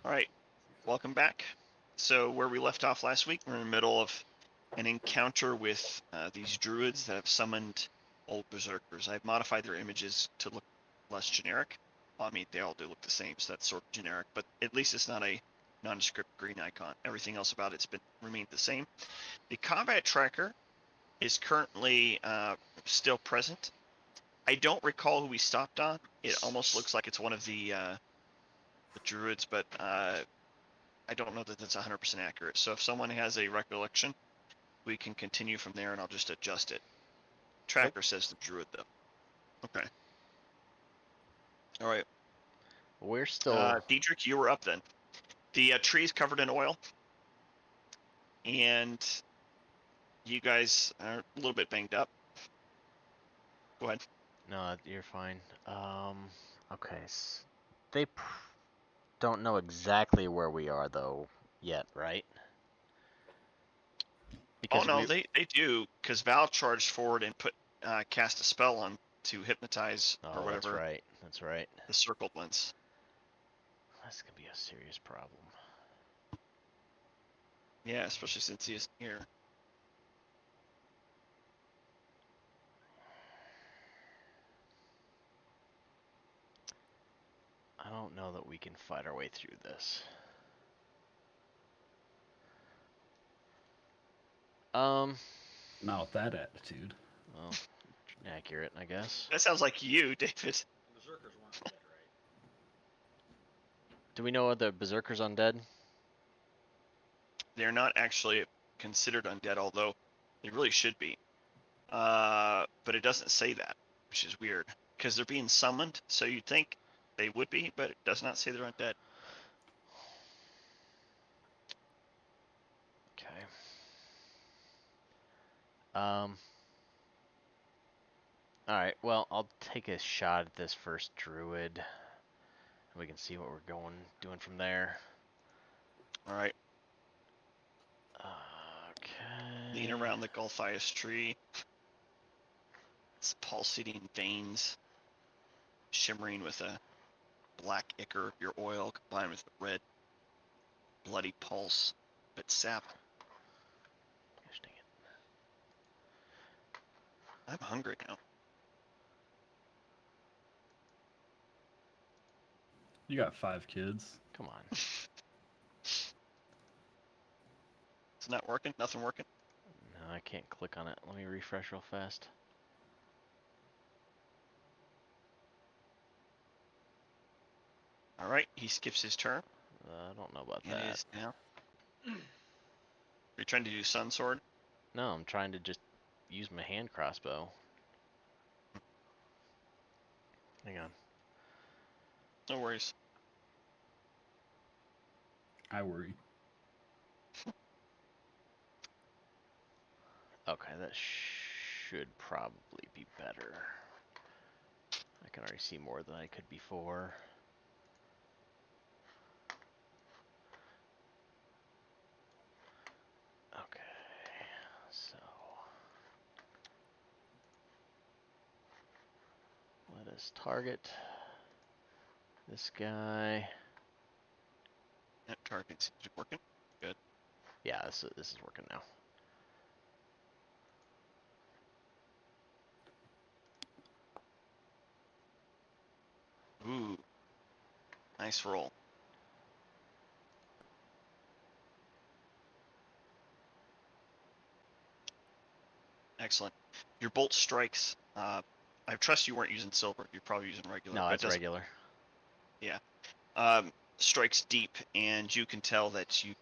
All right, welcome back. So where we left off last week, we're in the middle of an encounter with these druids that have summoned old berserkers. I've modified their images to look less generic. Well, I mean, they all do look the same, so that's sort of generic, but at least it's not a nondescript green icon. Everything else about it's been remained the same. The combat tracker is currently still present. I don't recall who we stopped on. It almost looks like it's one of the druids, but I don't know that that's 100% accurate. So if someone has a recollection, we can continue from there and I'll just adjust it. Tracker says the druid though. Okay. All right. We're still. Diedrich, you were up then. The tree's covered in oil, and you guys are a little bit banged up. Go ahead. No, you're fine. Okay. They don't know exactly where we are though yet, right? Oh Because no, we. they do, because Val charged forward and cast a spell on to hypnotize or Oh, that's whatever right. That's right. the circled ones. That's gonna be a serious problem. Yeah, especially since he isn't here. I don't know that we can fight our way through this. Um. Not with that attitude. Well, accurate, I guess. That sounds like you, David. Berserkers weren't dead, right? Do we know the berserkers undead? They're not actually considered undead, although they really should be. But it doesn't say that, which is weird, because they're being summoned, so you'd think they would be, but it does not say they're undead. Okay. Um. Alright, well, I'll take a shot at this first druid. We can see what we're doing from there. All right, Okay. lean around the Gulthias tree. It's pulsating veins, shimmering with a black ichor of your oil combined with the red, bloody pulse, but sap. Gosh dang it. I'm hungry now. You got 5 kids. Come on. It's not working. Nothing working. No, I can't click on it. Let me refresh real fast. All right, he skips his turn. I don't know about And that. is now. You're trying to do Sun Sword. No, I'm trying to just use my hand crossbow. Hang on. No worries. I worry. Okay, that should probably be better. I can already see more than I could before. Okay, so let us target this guy. That target seems to be working. Good. Yeah, this is working now. Ooh, nice roll. Excellent. Your bolt strikes. I trust you weren't using silver. You're probably using regular. No, but it's it doesn't. regular. Yeah. Strikes deep, and you can tell that you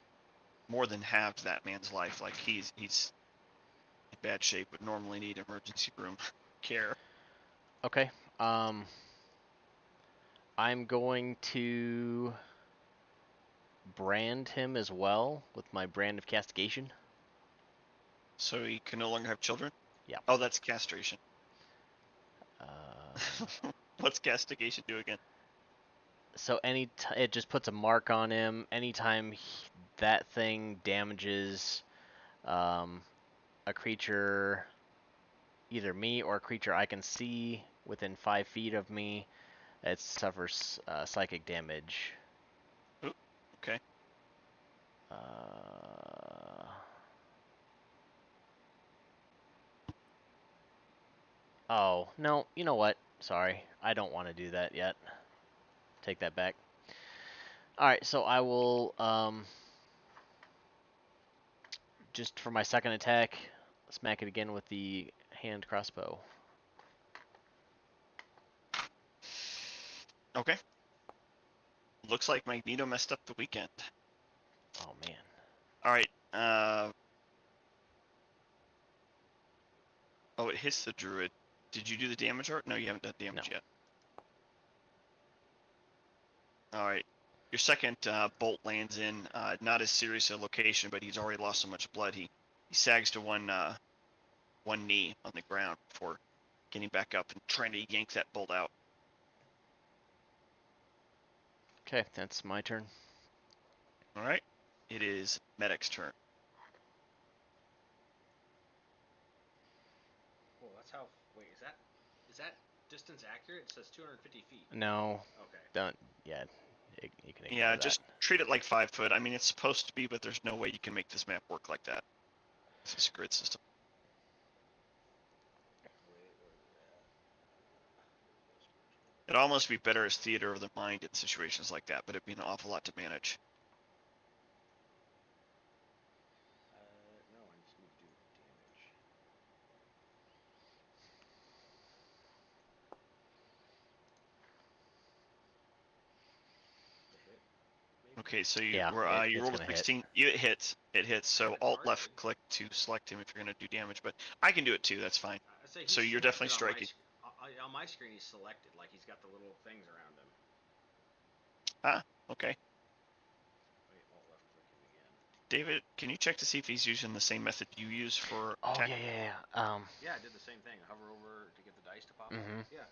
more than halved that man's life. Like he's in bad shape, would normally need emergency room care. Okay. I'm going to brand him as well with my brand of castigation. So he can no longer have children. Yeah. Oh, that's castration. Uh, What's castigation do again? so it just puts a mark on him anytime that thing damages a creature, either me or a creature I can see within 5 feet of me. It suffers psychic damage. Ooh, Okay. Oh, no, you know what? Sorry, I don't want to do that yet. Take that back. Alright, so I will, just for my second attack, smack it again with the hand crossbow. Okay. Looks like Magneto messed up the weekend. Oh, man. All right. Oh, it hits the druid. Did you do the damage art? No, you haven't done damage No. yet. All right. Your second bolt lands in not as serious a location, but he's already lost so much blood. He sags to one knee on the ground before getting back up and trying to yank that bolt out. Okay, that's my turn. All right. It is Medic's turn. Well, that's how. Wait, is that distance accurate? It says 250 feet. No, Okay. don't. Yeah, you can ignore Yeah, that. just treat it like 5 foot. I mean, it's supposed to be, but there's no way you can make this map work like that. It's a grid system. It'd almost be better as theater of the mind in situations like that, but it'd be an awful lot to manage. No, I just need to do damage. The hit. Maybe? Okay, so you Yeah, you it's rolled a gonna hit. 16. It hits. It hits. So Haven't Alt left targeted. click to select him if you're gonna do damage, but I can do it too. That's fine. I say he's So you're definitely selected striking. on my screen, he's selected, like he's got the little things around him. Ah, okay. Wait, alt left click him again. David, can you check to see if he's using the same method you use for Oh, attack? yeah. Yeah, I did the same thing. Hover over to get the dice to pop Mhm. up. Yeah.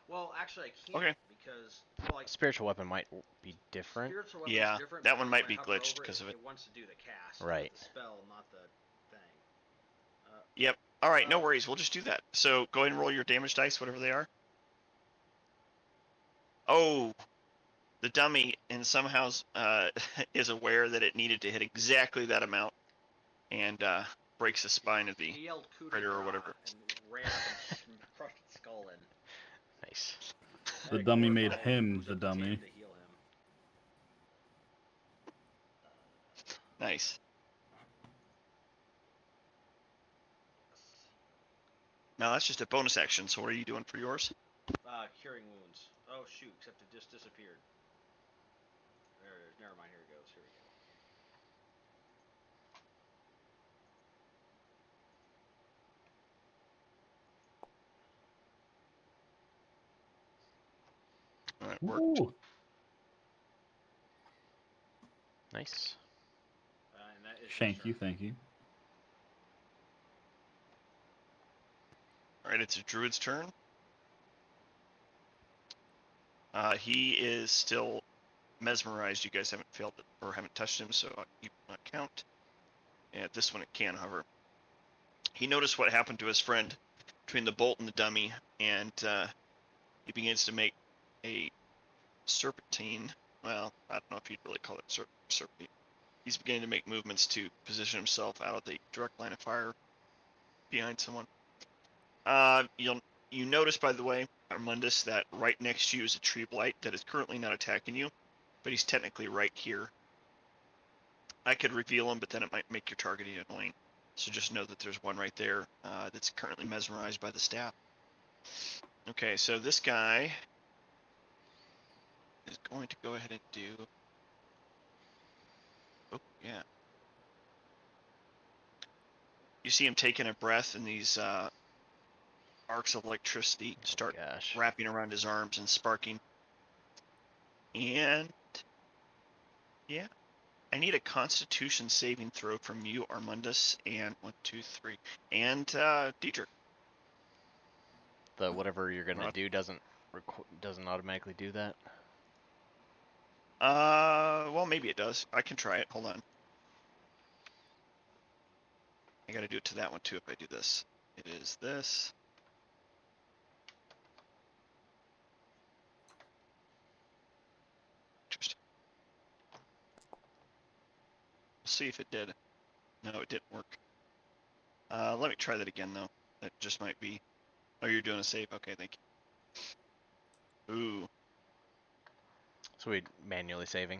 Well, actually, I can't Okay. because like Spiritual weapon might be different. spiritual weapon's Yeah, different. that one Because might when be I hover glitched over because of it. it wants to do the cast, Right. the spell, not the thing. Yep. All right, no worries. We'll just do that. So go ahead and roll your damage dice, whatever they are. Oh, the dummy and somehow is aware that it needed to hit exactly that amount and breaks the spine of the He yelled coup de critter or grace whatever. and ran up and crushed its skull in. Nice. The dummy made him the dummy. To heal him. Nice. Now that's just a bonus action. So what are you doing for yours? Curing wounds. Oh shoot! Except it just disappeared. There it is. Never mind. Here it goes. Here we go. That worked. Ooh. And Nice. that is Thank you, thank you. All right, it's a druid's turn. He is still mesmerized. You guys haven't failed it or haven't touched him, so you will not count. And this one it can, however. He noticed what happened to his friend between the bolt and the dummy, and he begins to make a serpentine. Well, I don't know if you'd really call it serpentine. He's beginning to make movements to position himself out of the direct line of fire behind someone. You notice, by the way, Armundus, that right next to you is a tree blight that is currently not attacking you, but he's technically right here. I could reveal him, but then it might make your targeting annoying. So just know that there's one right there that's currently mesmerized by the staff. Okay, so this guy is going to go ahead and do... Oh, yeah. You see him taking a breath, and these arcs of electricity start Gosh. wrapping around his arms and sparking. And... yeah. I need a Constitution saving throw from you, Armundus, and 1, 2, 3, and Dietrich. The whatever you're gonna do doesn't automatically do that. Well, maybe it does. I can try it. Hold on. I got to do it to that one too if I do this. It is this. Interesting. see if it did. No, it didn't work. Let me try that again though. That just might be. Oh, you're doing a save. Okay, thank you. Ooh, So we manually saving,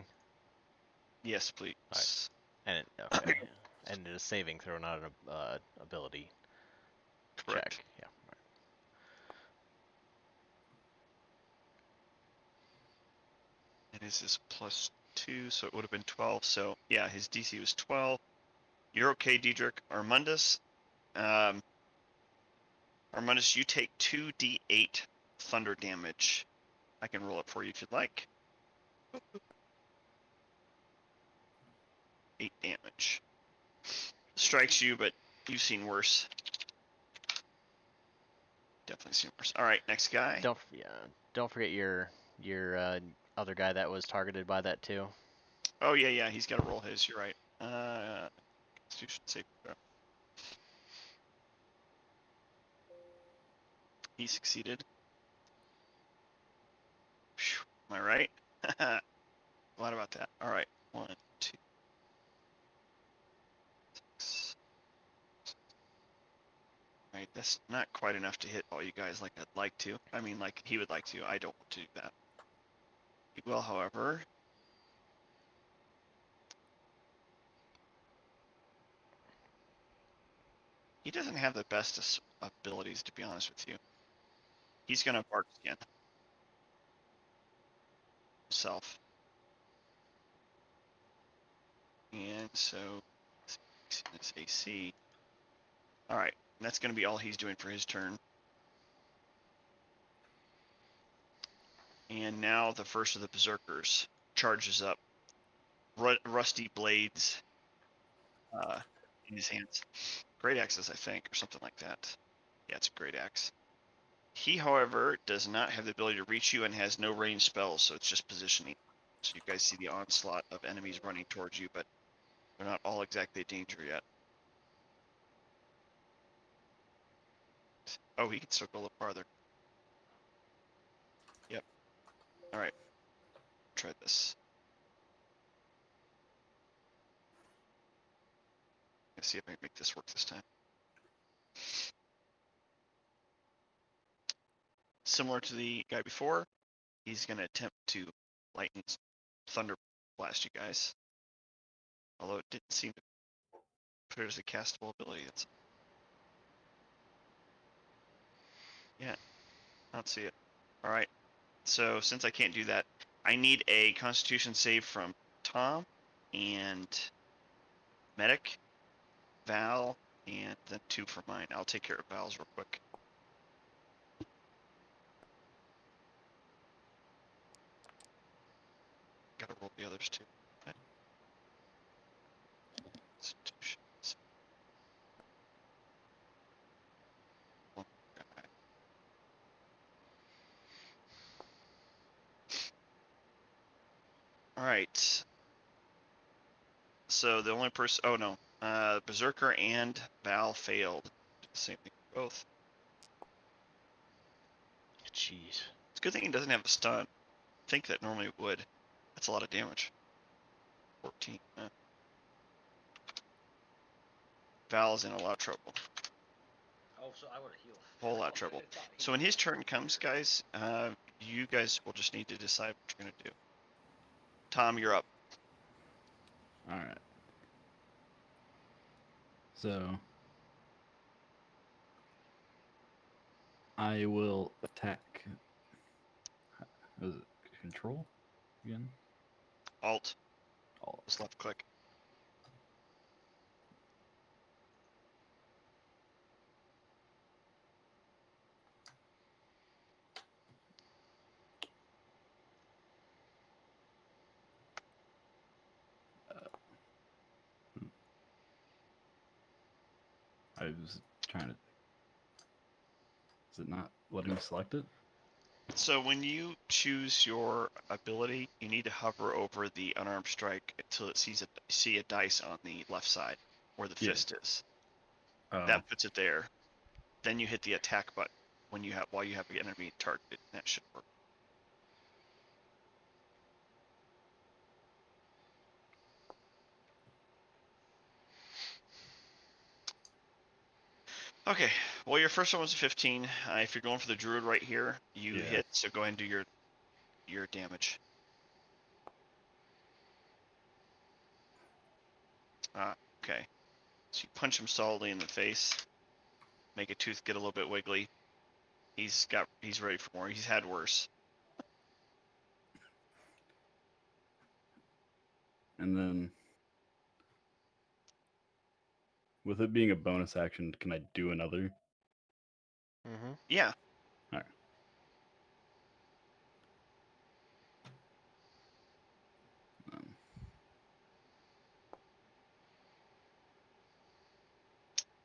yes, please. Alright. and it, okay, and it is saving throw, not an ability Correct. check. Yeah. And his is +2, so it would have been 12. So yeah, his DC was 12. You're okay, Diedrich. Armundus, Armundus, you take 2d8 thunder damage. I can roll it for you if you'd like. 8 damage. Strikes you, but you've seen worse. Definitely seen worse. All right, next guy. Don't forget your other guy that was targeted by that too. Oh yeah, he's got to roll his. You're right. Constitution save throw. He succeeded. Whew, am I right? What about that? All right, 1, 2, 6. All right, that's not quite enough to hit all you guys like I'd like to. I mean, like he would like to. I don't want to do that. He will, however. He doesn't have the best abilities, to be honest with you. He's gonna bark skin himself, and so it's AC. All right, and that's gonna be all he's doing for his turn. And now the first of the Berserkers charges up, rusty blades in his hands. Great axes, I think, or something like that. Yeah, it's a great axe. He, however, does not have the ability to reach you and has no ranged spells, so it's just positioning. So you guys see the onslaught of enemies running towards you, but they're not all exactly danger yet. Oh, he can still go a little farther. Yep. All right. Try this. Let's see if I can make this work this time. Similar to the guy before, he's going to attempt to lightning thunder blast you guys. Although it didn't seem to put it as a castable ability. It's... Yeah, I don't see it. All right. So since I can't do that, I need a Constitution save from Tom and Medic, Val, and then 2 for mine. I'll take care of Val's real quick. Gotta roll the others too. Okay. Constitution. One guy. All right. So the only person, oh no, Berserker and Val failed. Same thing for both. Jeez. It's a good thing he doesn't have a stun. I think that normally it would. That's a lot of damage. 14. Val's in a lot of trouble. Oh, so I would have healed. A whole lot of trouble. So when his turn comes, guys, you guys will just need to decide what you're going to do. Tom, you're up. Alright. So I will attack. Was it control again? Alt. Alt. Just left click. I was trying to. Is it not letting me select it? So when you choose your ability, you need to hover over the unarmed strike until it see a dice on the left side where the Yeah. fist is. Oh. That puts it there. Then you hit the attack button while you have the enemy targeted. That should work. Okay, well, your first one was a 15. If you're going for the druid right here, you Yeah. hit. So go ahead and do your damage. Okay. So you punch him solidly in the face. Make a tooth get a little bit wiggly. He's ready for more. He's had worse. And then, with it being a bonus action, can I do another? Mm-hmm. Yeah. All right.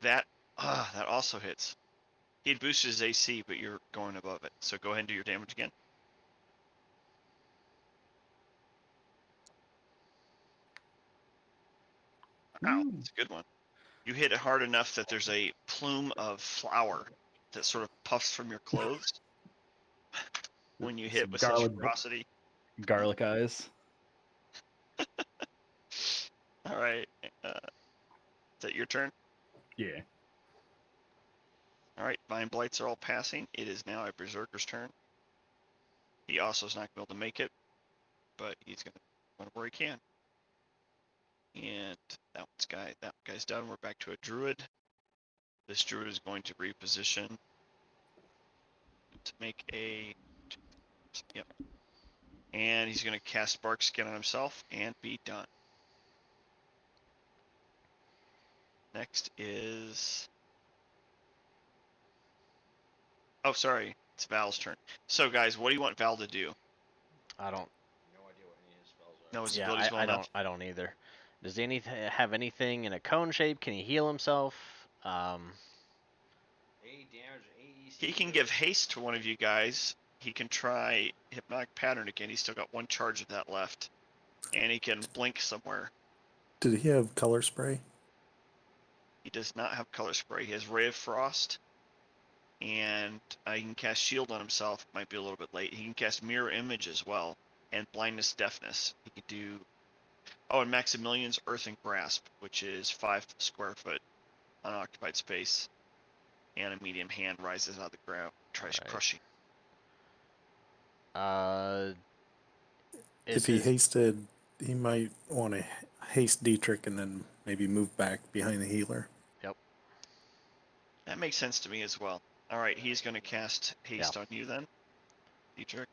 That also hits. He'd boosted his AC, but you're going above it. So go ahead and do your damage again. Ow, Woo. that's a good one. You hit it hard enough that there's a plume of flour that sort of puffs from your clothes when you hit Some with such ferocity. garlic eyes. All right. Is that your turn? Yeah. All right. Vine Blights are all passing. It is now a Berserker's turn. He also is not going to be able to make it, but he's going to run where he can. And that guy's done. We're back to a druid. This druid is going to reposition to make a. Yep. And he's going to cast Spark Skin on himself and be done. Next is. Oh, sorry. It's Val's turn. So, guys, what do you want Val to do? I don't. No idea what any of his spells are. No, his Yeah, abilities well enough. I don't either. Does he have anything in a cone shape? Can he heal himself? AE damage, AEC. He can give haste to one of you guys. He can try Hypnotic Pattern again. He's still got one charge of that left. And he can blink somewhere. Did he have color spray? He does not have Color Spray. He has Ray of Frost. And he can cast Shield on himself. Might be a little bit late. He can cast Mirror Image as well. And Blindness Deafness. He can do. Oh, and Maximilian's Earthen Grasp, which is 5 square foot unoccupied space. And a medium hand rises out of the ground. Tries Right. crushing. Is If he his hasted, he might want to haste Dietrich and then maybe move back behind the healer. Yep. That makes sense to me as well. All right, he's going to cast haste on you then, Dietrich.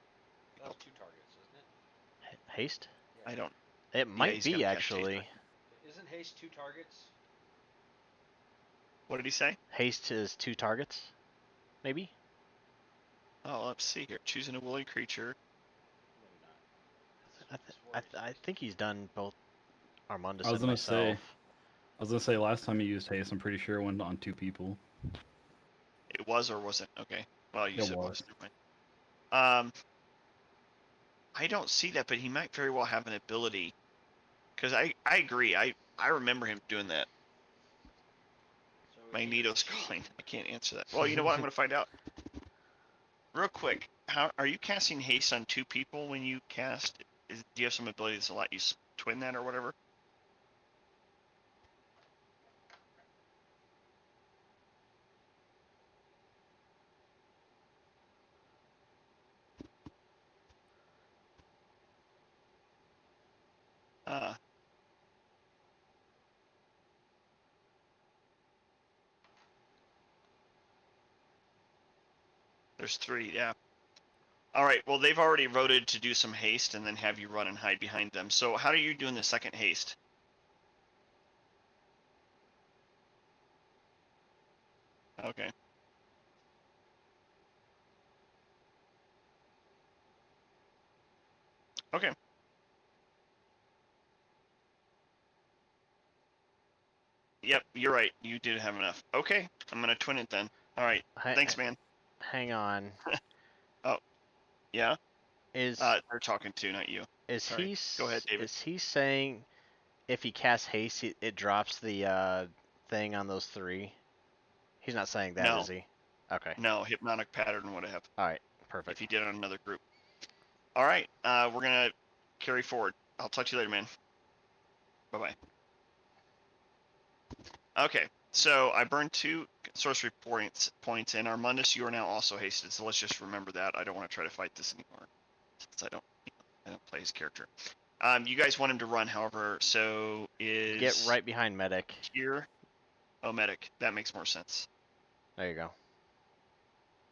That was 2 targets, isn't it? haste? Yeah. I don't. It might he's gonna be cast haste on actually. you. Isn't haste 2 targets? What did he say? Haste is 2 targets, maybe. Oh, let's see here. Choosing a willing creature. Maybe not. I think he's done both Armandus I was and gonna say. myself. I was gonna say last time you used haste, I'm pretty sure it went on 2 people. It was or wasn't? Okay. Well, you It said was. Never mind. I don't see that, but he might very well have an ability. Because I agree. I remember him doing that. So Magneto's calling. I can't answer that. Well, you know what? I'm going to find out. Real quick. How are you casting haste on 2 people when you cast? Do you have some abilities that let you twin that or whatever? There's 3, yeah. All right, well, they've already voted to do some haste and then have you run and hide behind them. So how are you doing the second haste? Okay. Okay. Yep, you're right. You did have enough. Okay, I'm going to twin it then. All right, thanks, man. Hang on. Oh, yeah? Is They're talking to, not you. Sorry. Go ahead, David. Is he saying if he casts haste, it drops the thing on those 3? He's not saying that, No. is he? Okay. No, Hypnotic Pattern would have. All right. If Perfect. he did it on another group. All right, we're going to carry forward. I'll talk to you later, man. Bye-bye. Okay, So I burned 2 sorcery points, and Armandus, you are now also hasted. So let's just remember that. I don't want to try to fight this anymore, since I don't play his character. You guys want him to run, however. So is Get right behind medic. here. Oh, medic. That makes more sense. There you go.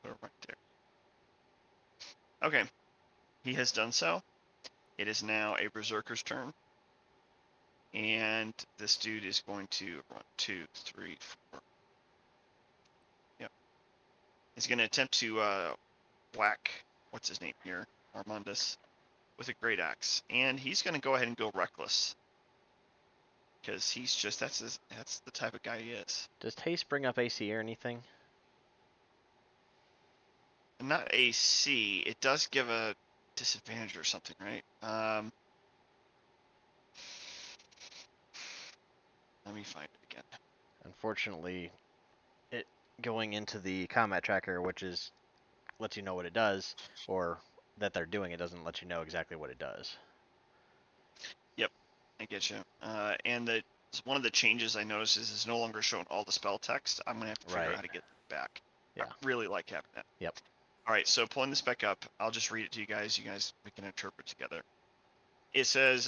Put it right there. Okay, he has done so. It is now a Berserker's turn. And this dude is going to run 2, 3, 4. Yep. He's going to attempt to whack, what's his name here? Armandus, with a great axe. And he's going to go ahead and go reckless. Because he's just, that's the type of guy he is. Does haste bring up AC or anything? Not AC, it does give a disadvantage or something, right? Let me find it again. Unfortunately, it going into the combat tracker, which is lets you know what it does, or that they're doing it doesn't let you know exactly what it does. Yep, I get you. And one of the changes I noticed is it's no longer showing all the spell text. I'm gonna have to figure out Right. how to get that back. Yeah. I really like having that. Yep. All right, so pulling this back up, I'll just read it to you guys. We can interpret together. It says,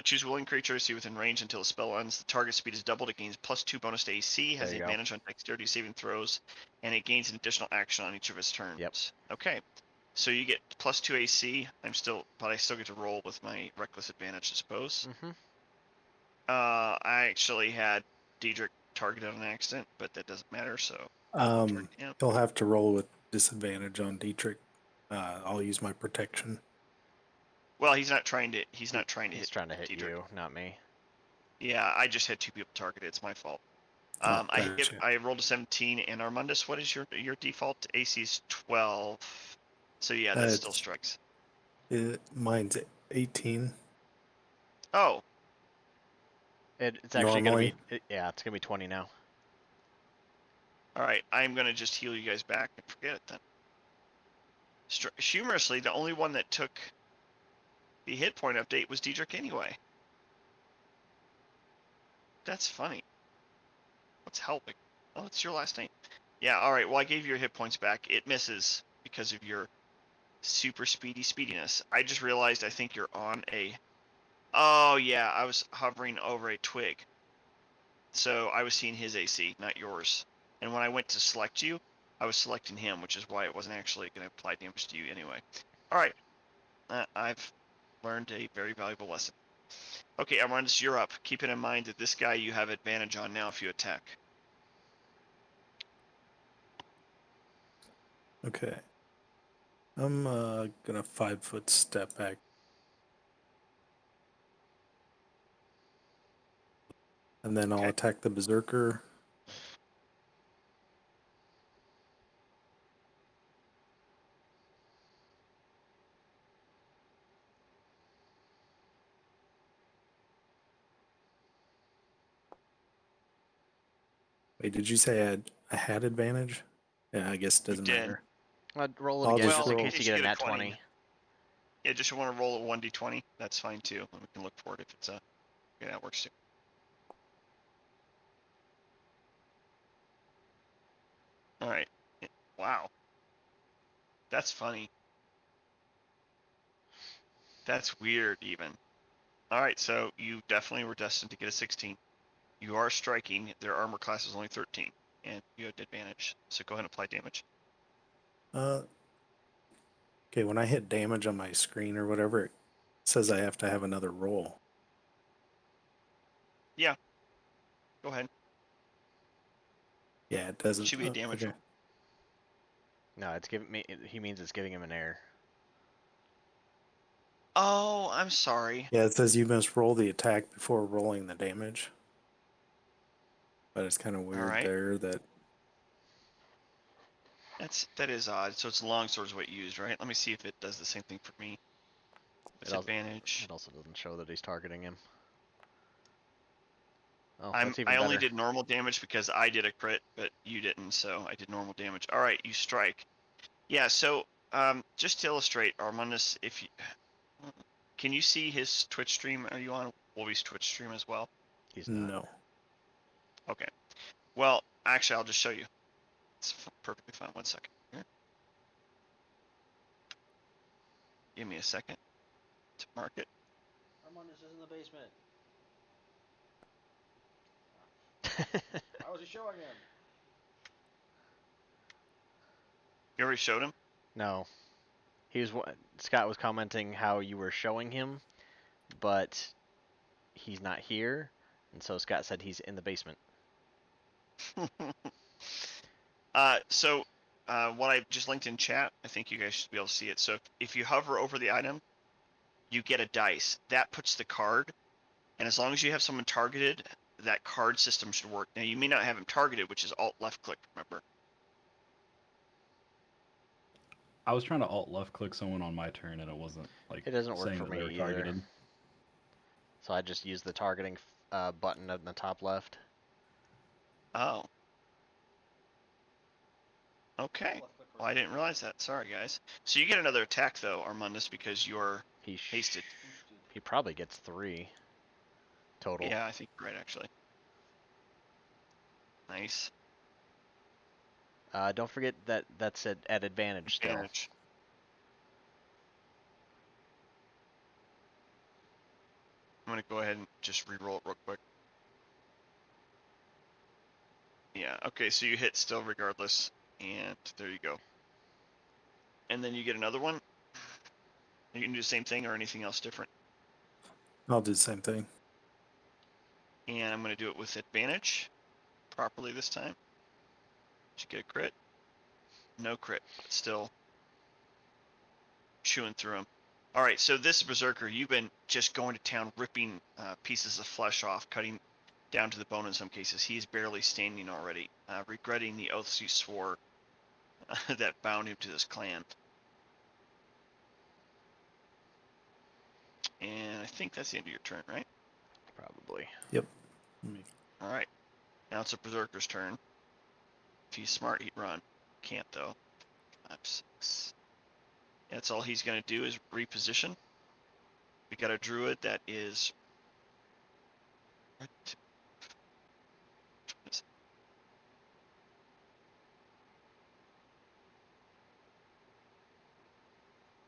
choose willing creature, see within range until the spell ends. The target speed is doubled. It gains +2 bonus to AC, has There the you go. advantage on dexterity saving throws, and it gains an additional action on each of its turns. Yep. Okay, so you get +2 AC. But I still get to roll with my reckless advantage, I suppose. Mm-hmm. I actually had Diedrich targeted on accident, but that doesn't matter. So yeah. He'll have to roll with disadvantage on Dietrich. I'll use my protection. Well, he's not trying to. He's not trying to He's hit. trying to hit Diedrich. you, not me. Yeah, I just had 2 people targeted. It's my fault. Oh, gotcha. I rolled a 17, and Armandus, what is your default AC is 12. So yeah, that still It's- strikes. Mine's 18. Oh, It's actually gonna be Normally. yeah, it's gonna be 20 now. all right. I'm gonna just heal you guys back and forget it then. Humorously, the only one that took the hit point update was Diedrich anyway. That's funny. What's helping? Oh, it's your last name. Yeah. All right. Well, I gave your hit points back. It misses because of your super speediness. I just realized I think you're on a. Oh yeah, I was hovering over a twig. So I was seeing his AC, not yours. And when I went to select you, I was selecting him, which is why it wasn't actually going to apply damage to you anyway. All right. I've learned a very valuable lesson. Okay, Armandus, you're up. Keep it in mind that this guy you have advantage on now if you attack. Okay. I'm gonna 5-foot step back. And then I'll Okay. attack the Berserker. Wait, did you say I had advantage? Yeah, I guess it doesn't did. matter. I'd roll it I'll again just just in roll. case you If get a you get a nat 20. 20. Yeah, just want to roll a 1d20. That's fine too. We can look for it if it's a. Yeah, that works too. All right. Wow. That's funny. That's weird, even. All right, so you definitely were destined to get a 16. You are striking. Their armor class is only 13, and you had advantage. So go ahead and apply damage. Okay, when I hit damage on my screen or whatever, it says I have to have another roll. Yeah. Go ahead. Yeah, it doesn't. Should be a damage okay. roll. No, it's giving me. He means it's giving him an error. Oh, I'm sorry. Yeah, it says you must roll the attack before rolling the damage. But it's kind of weird right. there that. That is odd. So it's longsword's what you used, right? Let me see if it does the same thing for me. With advantage. It also doesn't show that he's targeting him. Oh, that's even I better. only did normal damage because I did a crit, but you didn't, so I did normal damage. All right, you strike. Yeah, so just to illustrate, Armandus, if you can you see his Twitch stream? Are you on Wolvie's Twitch stream as well? He's not. No. Okay. Well, actually, I'll just show you. It's perfectly fine. 1 second. Here. Give me a second to mark it. Armandus is in the basement. Why was he showing him? You already showed him? No, Scott was commenting how you were showing him, but he's not here, and so Scott said he's in the basement. What I just linked in chat, I think you guys should be able to see it. So if you hover over the item, you get a dice. That puts the card, and as long as you have someone targeted, that card system should work. Now, you may not have him targeted, which is Alt left click, remember? I was trying to alt left click someone on my turn and it wasn't like It doesn't work saying for that they me were either. targeted. So I just use the targeting button in the top left. Oh. Okay. Left click Well, I didn't realize that. Sorry, guys. So you get another attack, though, Armandus, because you're hasted. He probably gets 3 total. Yeah, I think you're right, actually. Nice. Don't forget that that's at advantage still. Advantage. I'm going to go ahead and just re-roll it real quick. Yeah, okay, so you hit still regardless, and there you go. And then you get another one. You can do the same thing or anything else different. I'll do the same thing. And I'm going to do it with advantage properly this time. Did you get a crit? No crit, but still chewing through them. All right, so this Berserker, you've been just going to town, ripping pieces of flesh off, cutting down to the bone in some cases. He is barely standing already, regretting the oaths he swore that bound him to this clan. And I think that's the end of your turn, right? Probably. Yep. All right. Now it's a Berserker's turn. If he's smart, he'd run. Can't, though. 5, 6. That's all he's going to do is reposition. We got a druid that is...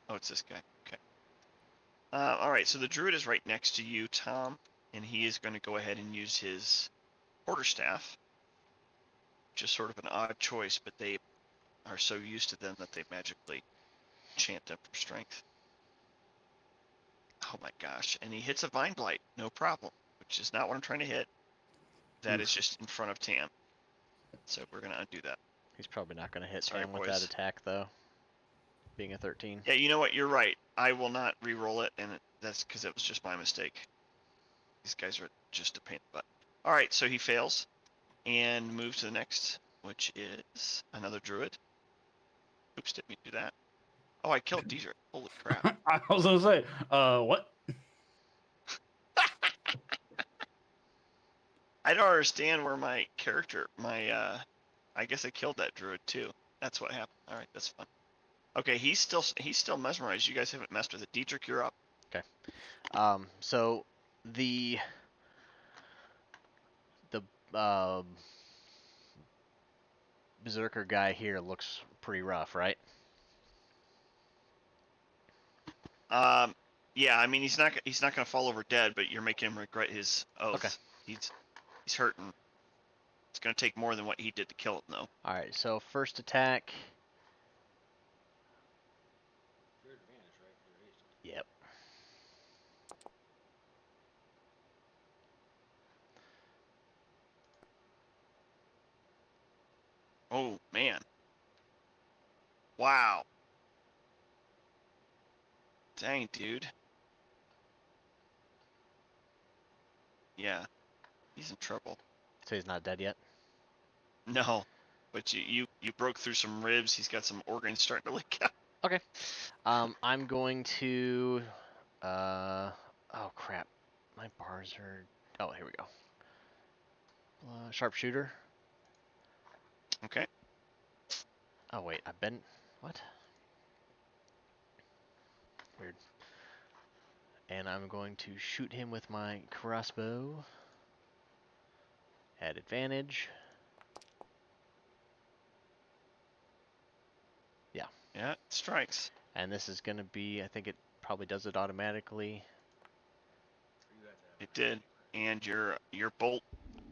Oh, it's this guy. Okay. All right, so the druid is right next to you, Tom, and he is going to go ahead and use his quarterstaff, which is sort of an odd choice, but they are so used to them that they magically enchant them for strength. Oh my gosh, and he hits a Vine Blight, no problem, which is not what I'm trying to hit. That is just in front of Tam. So we're going to undo that. He's probably not going to hit Sorry, Tam with boys. that attack, though. Being a 13. Yeah, you know what? You're right. I will not re-roll it, and that's because it was just my mistake. These guys are just a pain in the butt. All right, so he fails, and moves to the next, which is another druid. Oops, didn't mean to do that. Oh, I killed Dietrich. Holy crap. I was gonna say, what? I don't understand where my character, I guess I killed that druid too. That's what happened. All right, that's fun. Okay, he's still mesmerized. You guys haven't messed with it. Dietrich, you're up. So the Berserker guy here looks pretty rough, right? Yeah, I mean he's not gonna fall over dead, but you're making him regret his oath. Okay. He's hurting. It's gonna take more than what he did to kill him, though. All right. So first attack. You're at advantage, right? You're hasted. Yep. Oh man. Wow. Dang, dude. Yeah, he's in trouble. So he's not dead yet. No, but you broke through some ribs. He's got some organs starting to leak out. Okay. I'm going to. Oh crap. My bars are. Oh, here we go. Sharpshooter. Okay. Oh wait, I've been. What? Weird. And I'm going to shoot him with my crossbow. At advantage. Yeah, it strikes. And this is going to be, I think it probably does it automatically. You have to have It a did, and your bolt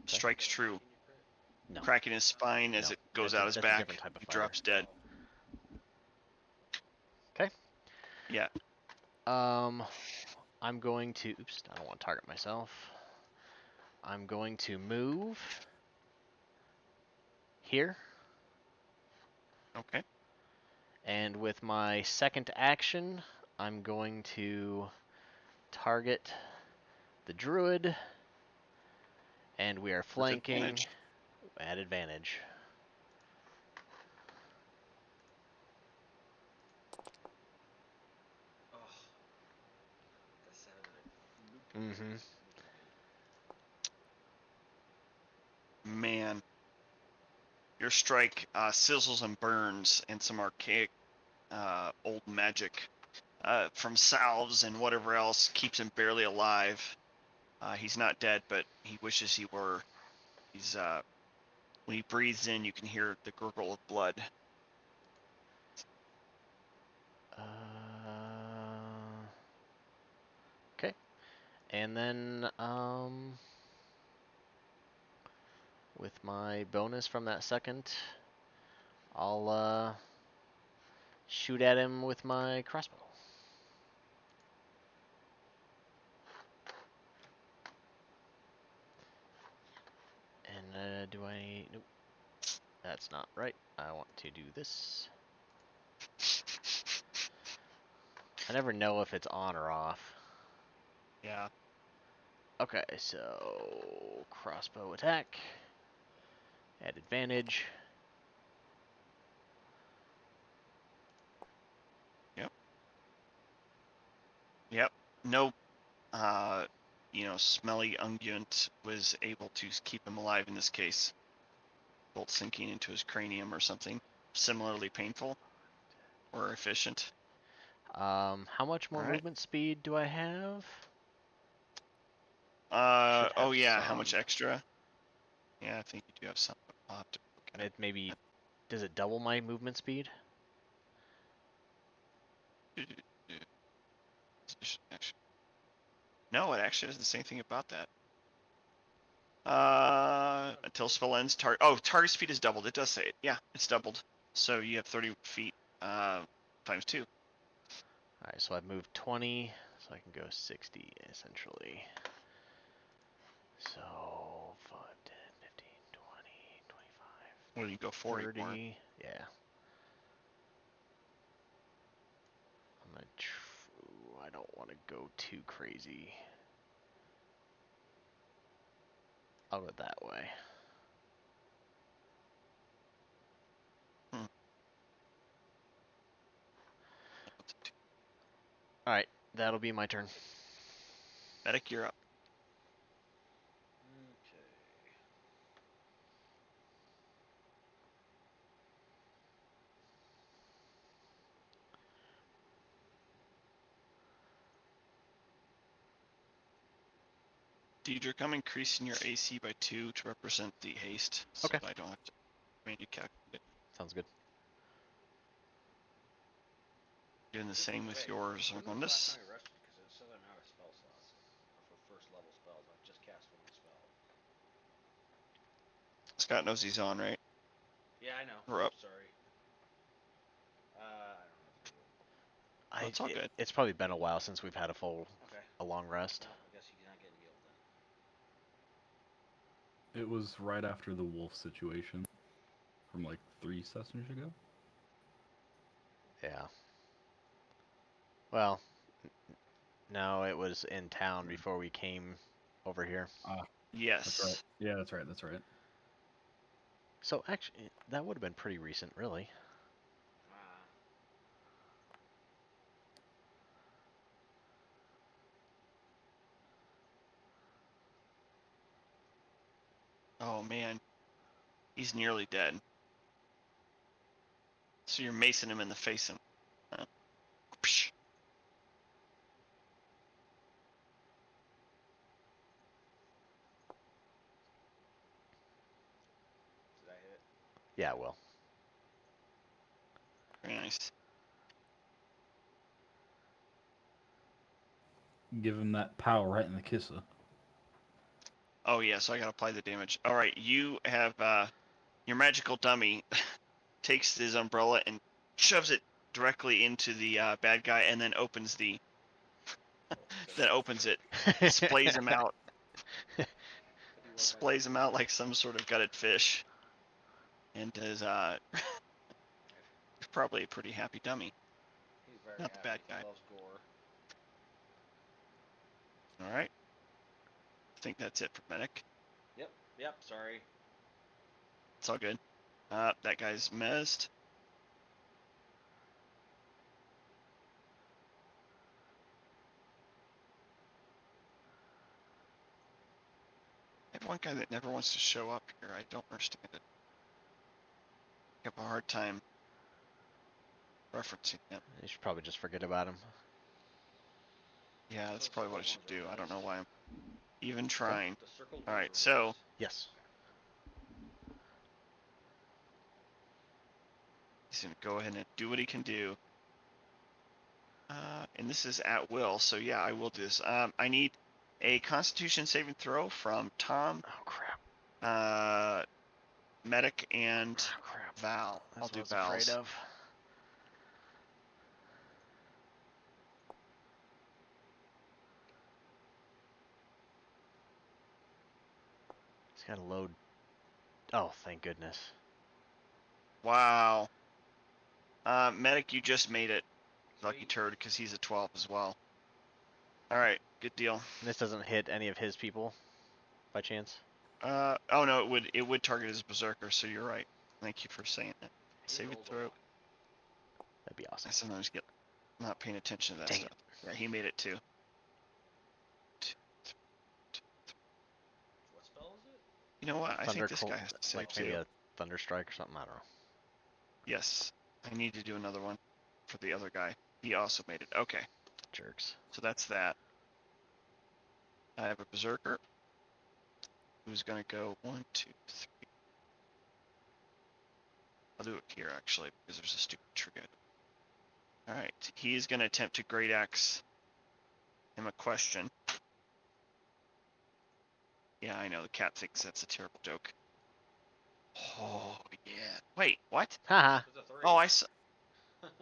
strikes true, No. cracking his spine as No, it goes that's out his that's a back. different type of He fighter. drops dead. Okay. Yeah. I'm going to, oops, I don't want to target myself. I'm going to move here, Okay. and with my second action, I'm going to target the druid, and we are With flanking advantage. at advantage. Oh, that sounded like Mm-hmm. Man, your strike sizzles and burns, and some archaic old magic from salves and whatever else keeps him barely alive. He's not dead, but he wishes he were. He's when he breathes in, you can hear the gurgle of blood. Okay. And then, with my bonus from that second, I'll shoot at him with my crossbow. And do I? Nope. That's not right. I want to do this. I never know if it's on or off. Yeah. Okay, so crossbow attack at advantage. Yep. No, smelly unguent was able to keep him alive in this case. Bolt sinking into his cranium or something similarly painful or efficient. How much more All right. movement speed do I have? Oh have yeah, how much some. extra? Yeah, I think you do have some. I'll have to look at It maybe, does it double my movement speed? it. No, it actually doesn't say anything about that. Until spell ends, target speed is doubled. It does say it. Yeah, it's doubled. So you have 30 feet times 2. Alright, so I've moved 20, so I can go 60 essentially. So 5, 10, 15, 20, 25, When you go 40 more. 30. Yeah. I don't want to go too crazy. I'll go that way. Hmm. Alright, that'll be my turn. Medic, you're up. Okay. Diedrich, I'm increasing your AC by 2 to represent the haste, so Okay. I don't have to manually calculate it. Sounds good. Doing the same with Wait, yours, when was the last Armandus. time I rested? Because it says I'm out of spell slots for first level spells. I've just cast one spell. Scott knows he's on, right? Yeah, I know. We're up. Sorry. I don't know what to do. That's all good. It's probably been a while since we've had Okay. a long rest. Well, I guess you're not getting healed then. It was right after the wolf situation from like 3 sessions ago. Yeah. Well, no, it was in town before we came over here. Ah, Yes. that's right. Yeah, that's right. That's right. So actually, that would have been pretty recent, really. Oh man, he's nearly dead. So you're macing him in the face and psh. Did I hit? Yeah, well. Very nice. give him that power right in the kisser. Oh yeah, so I gotta apply the damage. All right, you have your magical dummy takes his umbrella and shoves it directly into the bad guy, and then opens the it, splays him out, splays him out like some sort of gutted fish, and is probably a pretty happy dummy. He's very Not the bad happy. guy. He loves gore. All right, I think that's it for medic. Yep, sorry. It's all good. That guy's mezzed. I have one guy that never wants to show up here. I don't understand it. I have a hard time referencing him. You should probably just forget about him. Yeah, that's So probably what I circle should ones are do. I don't know best. why I'm even trying. The circled All ones right, are so best. Yes. he's gonna go ahead and do what he can do. And this is at will, so yeah, I will do this. I need a Constitution saving throw from Tom, Oh crap. Medic, and Oh crap. Val. That's I'll what do I was afraid Val's. of. It's gotta load. Oh, thank goodness. Wow. Medic, you just made it. Lucky Sweet. turd, because he's a 12 as well. All right, good deal. And this doesn't hit any of his people, by chance? Oh no, it would target his berserker. So you're right. Thank you for saying that. He Save it rolls a throw. lot. That'd be awesome. I sometimes get not paying attention to that Dang stuff. Yeah, he made it too. What spell is it? You know what? I think this guy has to save like too. maybe a thunder strike or something. I don't know. Yes, I need to do another one for the other guy. He also made it. Okay, Jerks. so that's that. I have a berserker who's gonna go 1, 2, 3. I'll do it here actually because there's a stupid trigger. All right, he's gonna attempt to great axe him a question. Yeah, I know the cat thinks that's a terrible joke. Oh yeah. Wait, what? Haha. It's a 3. Oh, I saw.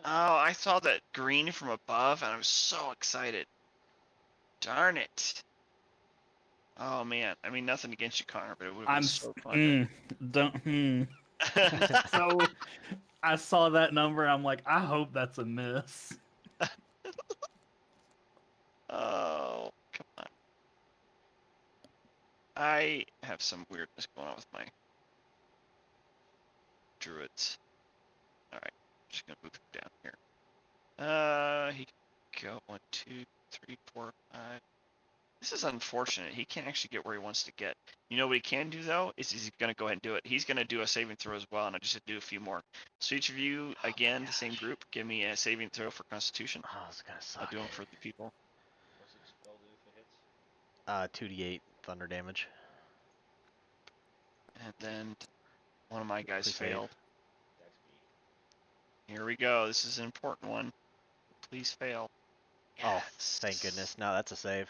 Oh, I saw that green from above, and I was so excited. Darn it. Oh man, I mean nothing against you, Connor, but it would have been so fun. Don't. To... So I saw that number. I'm like, I hope that's a miss. Oh, come on. I have some weirdness going on with my druids. All right, just gonna move him down here. He can go 1, 2, 3, 4, 5. This is unfortunate. He can't actually get where he wants to get. You know what he can do though? Is he's gonna go ahead and do it. He's gonna do a saving throw as well, and I just have to do a few more. So each of you, Oh again, my the same gosh. group, give me a saving throw for Constitution. Oh, it's gonna I'll suck. do them for the people. What's the spell do if it hits? 2d8 thunder damage. And then one of my guys Please save. failed. That's me. Here we go. This is an important one. Please fail. Oh, Yes. thank goodness. No, that's a save.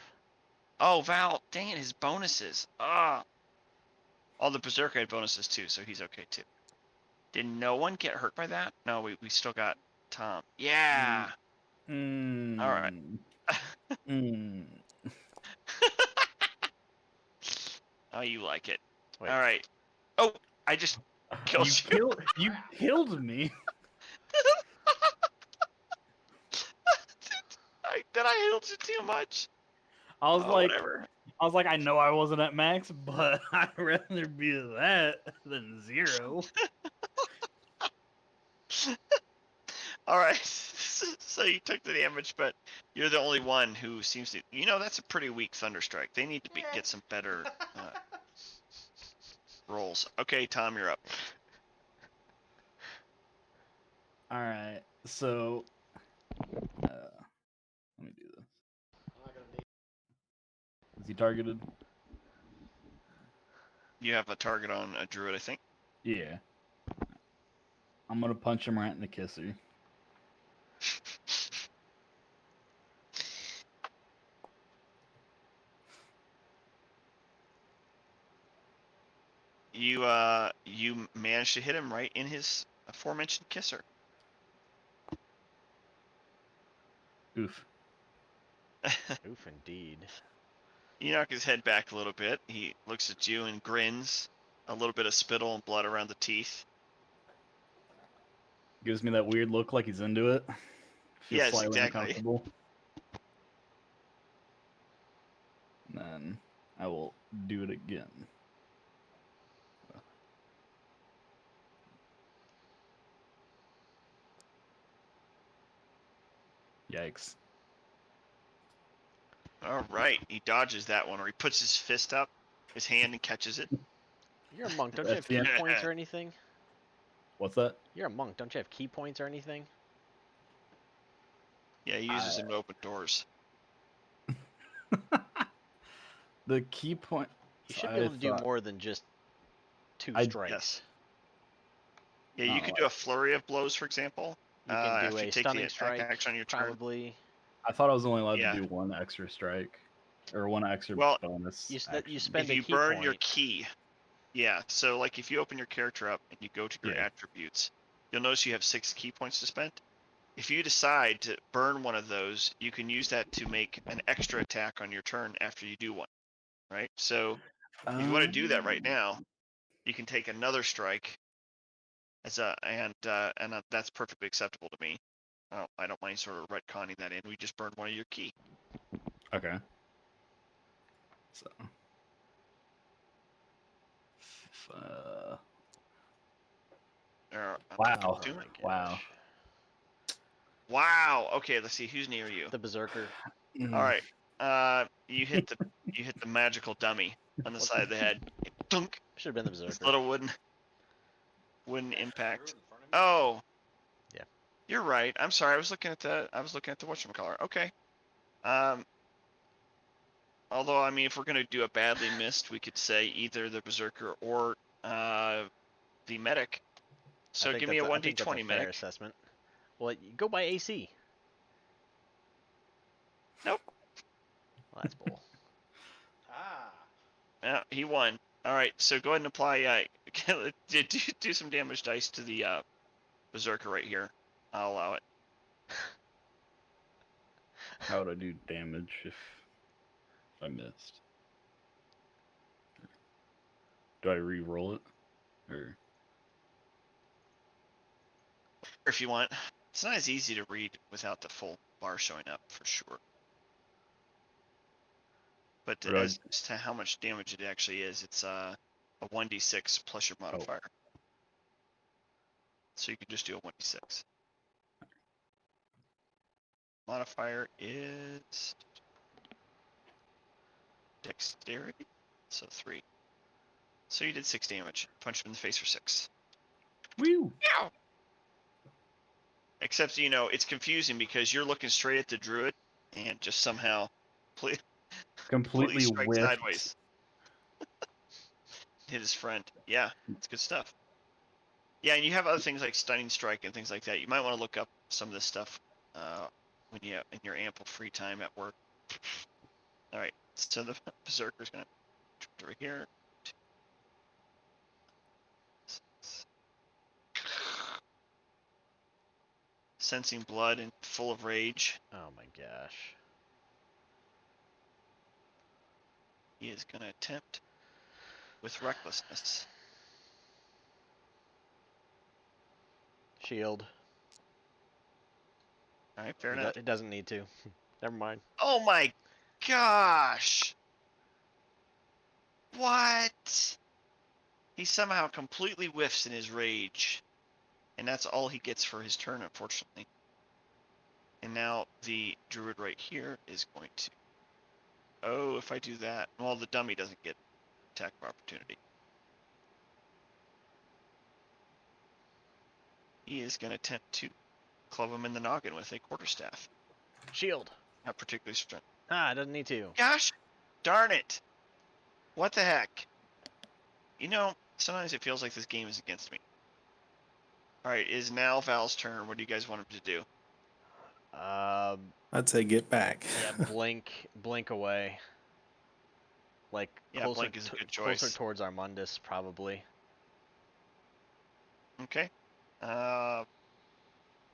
Oh, Val, dang it, his bonuses. Ah. All the Berserker had bonuses too, so he's okay too. Did no one get hurt by that? No, we still got Tom. Yeah. All right. Oh, you like it. Wait. All right. Oh, I just killed you. You killed me. Did I healed you too much? I was like, whatever. I know I wasn't at max, but I'd rather be that than 0. All right. So you took the damage, but you're the only one who seems to. You know, that's a pretty weak Thunderstrike. They need to get some better rolls. Okay, Tom, you're up. All right, so let me do this. I'm not gonna need. Is he targeted? You have a target on a druid, I think. Yeah. I'm gonna punch him right in the kisser. you managed to hit him right in his aforementioned kisser. Oof. Oof, indeed. You knock his head back a little bit. He looks at you and grins. A little bit of spittle and blood around the teeth. Gives me that weird look like he's into it. Feels Yes, slightly exactly. uncomfortable. And then I will do it again. Yikes. All right, he dodges that one, or he puts his fist up, his hand, and catches it. You're a monk. Don't you have That's the key end. points or anything? What's that? You're a monk. Don't you have key points or anything? Yeah, he uses them to open doors. The key point. You should be able to do more than just 2 strikes. Yes. Yeah, Oh, you could do a flurry of blows, for example. You can do after a you take stunning the attack strike, action on your turn. probably. I thought I was only allowed Yeah. to do 1 extra strike. Or 1 extra Well, bonus. You action. spend If a you key burn point. your key, yeah. So like if you open your character up and you go to your Yeah. attributes, you'll notice you have 6 key points to spend. If you decide to burn one of those, you can use that to make an extra attack on your turn after you do one, right? So if you want to do that right now, you can take another strike as that's perfectly acceptable to me. I don't mind sort of retconning that in. We just burned one of your key. Okay. So. Wow. Two? Wow. Wow. Okay, let's see who's near you. The Berserker. All right. You hit the magical dummy on the side of the head. Dunk. Should have been the This Berserker. little wooden impact. Oh. Yeah. You're right. I'm sorry. I was looking at the whatchamacallit. Okay. Although I mean, if we're gonna do a badly missed, we could say either the Berserker or the medic. So give me a 1d20 fair medic. assessment. Well, you go by AC. Nope. Well, that's bull. Yeah, he won. All right, so go ahead and apply. Do some damage dice to the Berserker right here. I'll allow it. How would I do damage if I missed? Do I re-roll it? Or If you want. It's not as easy to read without the full bar showing up, for sure. But as to how much damage it actually is, it's a 1d6 plus your modifier. So you can just do a 1d6. Modifier is dexterity, so 3. So you did 6 damage. Punch him in the face for 6. Woo! Ow! Except, it's confusing because you're looking straight at the druid and just somehow completely strike whiffed. sideways. Hit his friend. Yeah, it's good stuff. Yeah, and you have other things like stunning strike and things like that. You might want to look up some of this stuff when you in your ample free time at work. All right, so the Berserker's gonna over here. Sensing blood and full of rage, Oh my gosh. he is gonna attempt with recklessness. Shield. All right, fair enough. It doesn't need to. Never mind. Oh my gosh! What? He somehow completely whiffs in his rage. And that's all he gets for his turn, unfortunately. And now the druid right here is going to... Oh, if I do that... Well, the dummy doesn't get attack of opportunity. He is going to attempt to club him in the noggin with a quarterstaff. Shield. Not particularly strong. Ah, it doesn't need to. Gosh darn it! What the heck? Sometimes it feels like this game is against me. Alright, is now Val's turn. What do you guys want him to do? I'd say get back. Yeah, blink away. Like Yeah, Blink is a good closer choice. towards Armundus, probably. Okay. I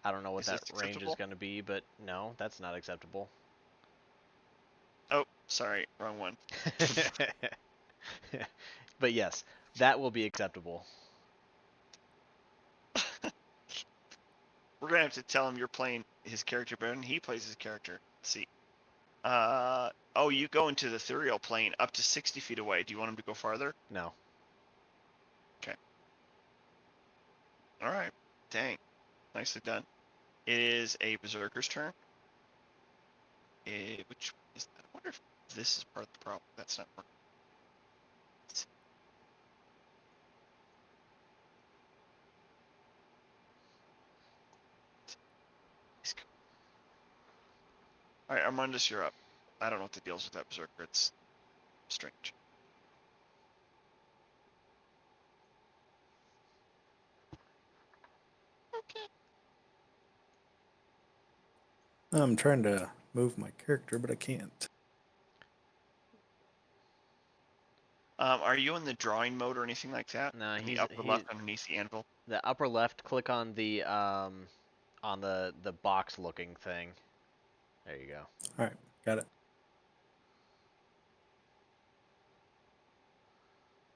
don't know what Is that this range is acceptable? going to be, but no, that's not acceptable. Oh, sorry, wrong one. But yes, that will be acceptable. We're gonna have to tell him you're playing his character better than he plays his character. Let's see. Oh, you go into the ethereal plane up to 60 feet away. Do you want him to go farther? No. All right. Dang. Nicely done. It is a Berserker's turn. Which is, I wonder if this is part of the problem. That's not working. All right, Armandus, you're up. I don't know what the deal is with that Berserker. It's strange. Okay. I'm trying to move my character, but I can't. Are you in the drawing mode or anything like that? No, In the upper left underneath the anvil? the upper left. Click on the box looking thing. There you go. All right, got it.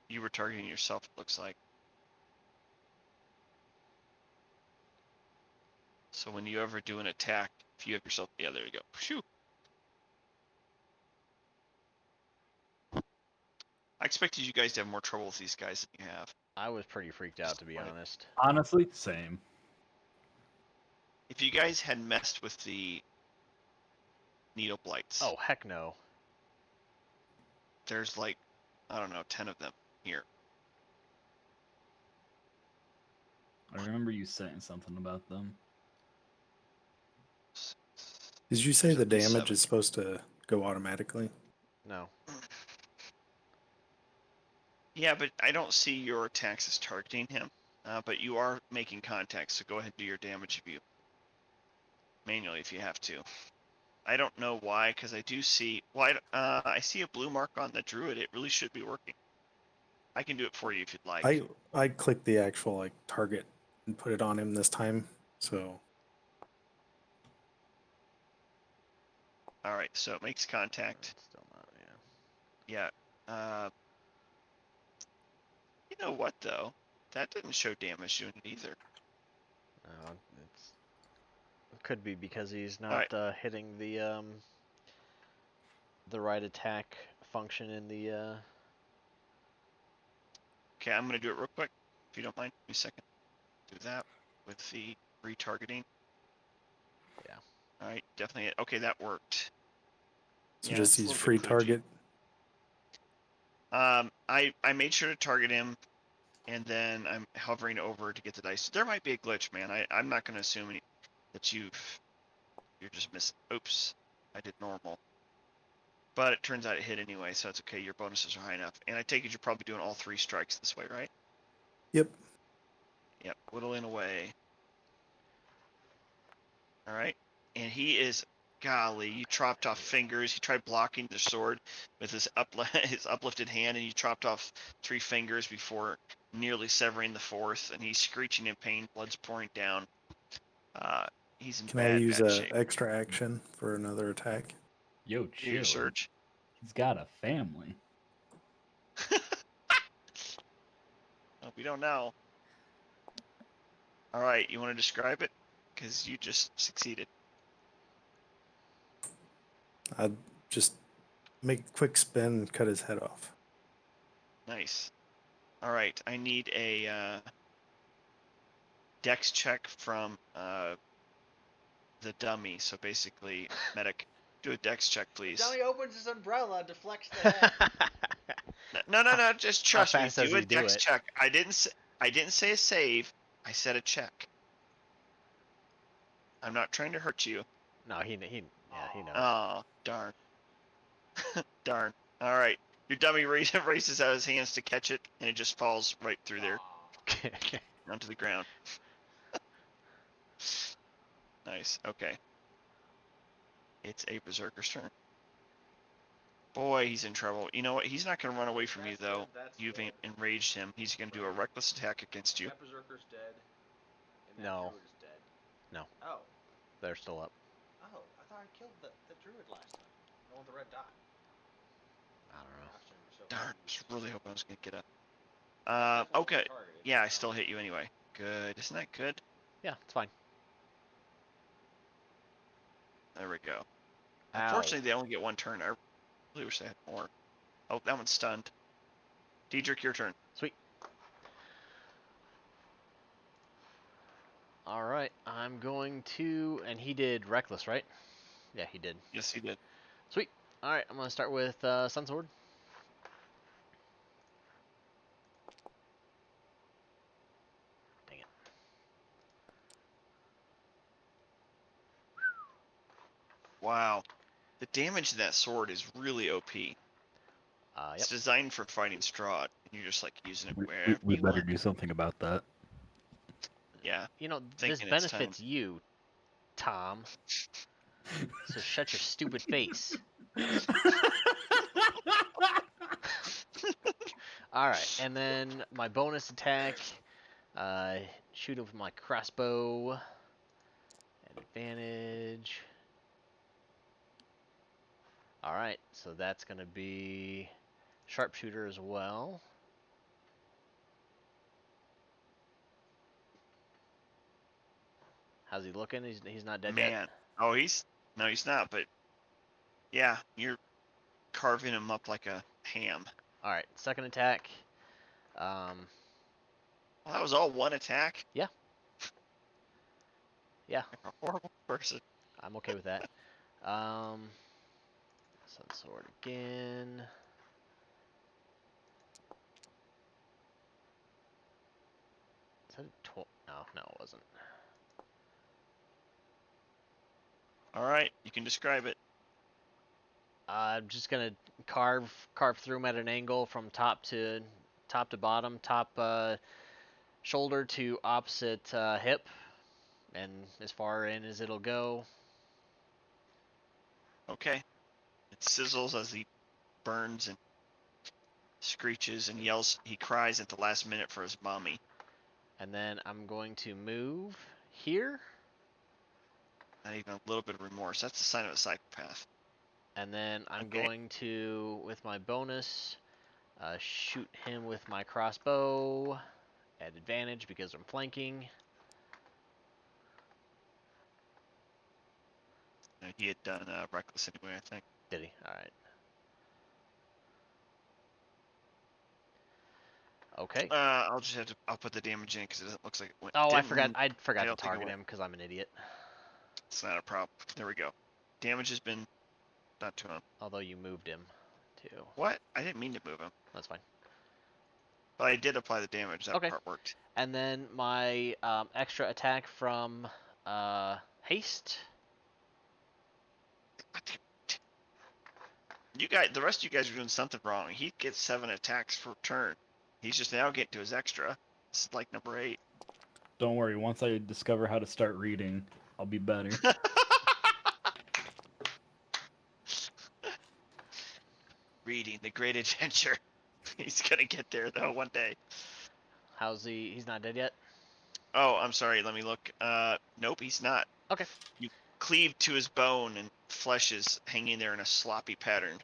You were targeting yourself, it looks like. So when you ever do an attack, if you have yourself, yeah, there you go. Phew. I expected you guys to have more trouble with these guys than you have. I was pretty freaked out, to be Like, honest. Honestly, same. if you guys had messed with the needle blights, Oh, heck no. there's like, I don't know, 10 of them here. I remember you saying something about them. Did you say There's the at least damage 7. is supposed to go automatically? No. Yeah, but I don't see your attacks as targeting him. But you are making contact, so go ahead and do your damage if you manually if you have to. I don't know why, because I do see. Well, I see a blue mark on the druid. It really should be working. I can do it for you if you'd like. I clicked the actual like target and put it on him this time. So All right, so it makes contact. It's still not, yeah. Yeah. You know what though? That didn't show damage doing it either. No, it could be because he's not Alright. hitting the right attack function in the Okay, I'm gonna do it real quick, if you don't mind. Give me a second. Do that with the retargeting. Yeah. All right, definitely. Okay, that worked. so Yeah, just it's a use little free bit kludgy. target. I made sure to target him, and then I'm hovering over to get the dice. There might be a glitch, man. I'm not gonna assume that you're just missing. Oops, I did normal. But it turns out it hit anyway, so it's okay. Your bonuses are high enough. And I take it you're probably doing all 3 strikes this way, right? Yep. Yep, whittling away. All right. And he is, golly, you chopped off fingers. He tried blocking the sword with his uplifted hand, and you chopped off 3 fingers before nearly severing the 4th. And he's screeching in pain, blood's pouring down. He's in Can I use bad a shape. extra action for another attack? Yo, Do your chill. surge. He's got a family. Well, we don't know. All right, you want to describe it? Because you just succeeded. I'd just make a quick spin, cut his head off. Nice. All right, I need a dex check from the dummy. So basically, medic, do a dex check, please. Dummy opens his umbrella, deflects the head. No. Just trust me. fast does Do a he do dex it? check. I didn't say a save. I said a check. I'm not trying to hurt you. No, he knows. Oh, darn. Darn. All right. Your dummy races out his hands to catch it, and it just falls right through there onto the ground. Nice. Okay. It's a Berserker's turn. Boy, he's in trouble. You know what? He's not going to run away from you, That's though. good, that's You've good. enraged him. He's going to do a reckless attack against you. That berserker's dead. And that No. druid is dead. No. Oh. They're still up. Oh, I thought I killed the druid last time. The one with the red dot. I don't know. Gosh, you're so Darn, I confused. was really hoping I was going to get up. Definitely Okay. targeted. Yeah, I still hit you anyway. Good. Isn't that good? Yeah, it's fine. There we go. Ow. Unfortunately, they only get one turn. I really wish they had more. Oh, that one's stunned. Diedrich, your turn. Sweet. All right, I'm going to, and he did reckless, right? Yeah, he did. Yes, he did. Sweet. All right, I'm gonna start with Sun Sword. Dang it. Wow. The damage of that sword is really OP. It's Yep. designed for fighting Strahd, and you're just like using it We, wherever we you better want. do something about that. Yeah. You know, this Thinking it's time. benefits you, Tom. So shut your stupid face. All right, and then my bonus attack, shoot him with my crossbow at advantage. All right, so that's gonna be sharpshooter as well. How's he looking? He's not dead yet. Man. Oh, he's not. But yeah, you're carving him up like a ham. All right, second attack. Well, that was all one attack. Yeah. Like a horrible person. I'm okay with that. Sun sword again. Is that a 12? No, it wasn't. All right, you can describe it. I'm just gonna carve through him at an angle from top to bottom, top shoulder to opposite hip, and as far in as it'll go. Okay. It sizzles as he burns and screeches and yells. He cries at the last minute for his mommy. And then I'm going to move here, Not even a little bit of remorse. That's the sign of a psychopath. and then I'm Okay. going to, with my bonus, shoot him with my crossbow at advantage because I'm flanking. He had done reckless anyway, I think. Did he? All right. Okay. I'll just have to. I'll put the damage in because it doesn't look like it went. Oh, I didn't forgot. move. I forgot to don't think it target went. him because I'm an idiot. It's not a problem. There we go. Damage has been done to him. Although you moved him, too. What? I didn't mean to move him, That's fine. but I did apply the damage. That Okay. part worked. And then my extra attack from haste. You guys, the rest of you guys are doing something wrong. He gets 7 attacks per turn. He's just now getting to his extra. This is like number 8. Don't worry, once I discover how to start reading, I'll be better. Reading the Great Adventure. He's gonna get there though one day. How's he? He's not dead yet? Oh, I'm sorry. Let me look. Nope, he's not. Okay. You cleave to his bone, and flesh is hanging there in a sloppy pattern,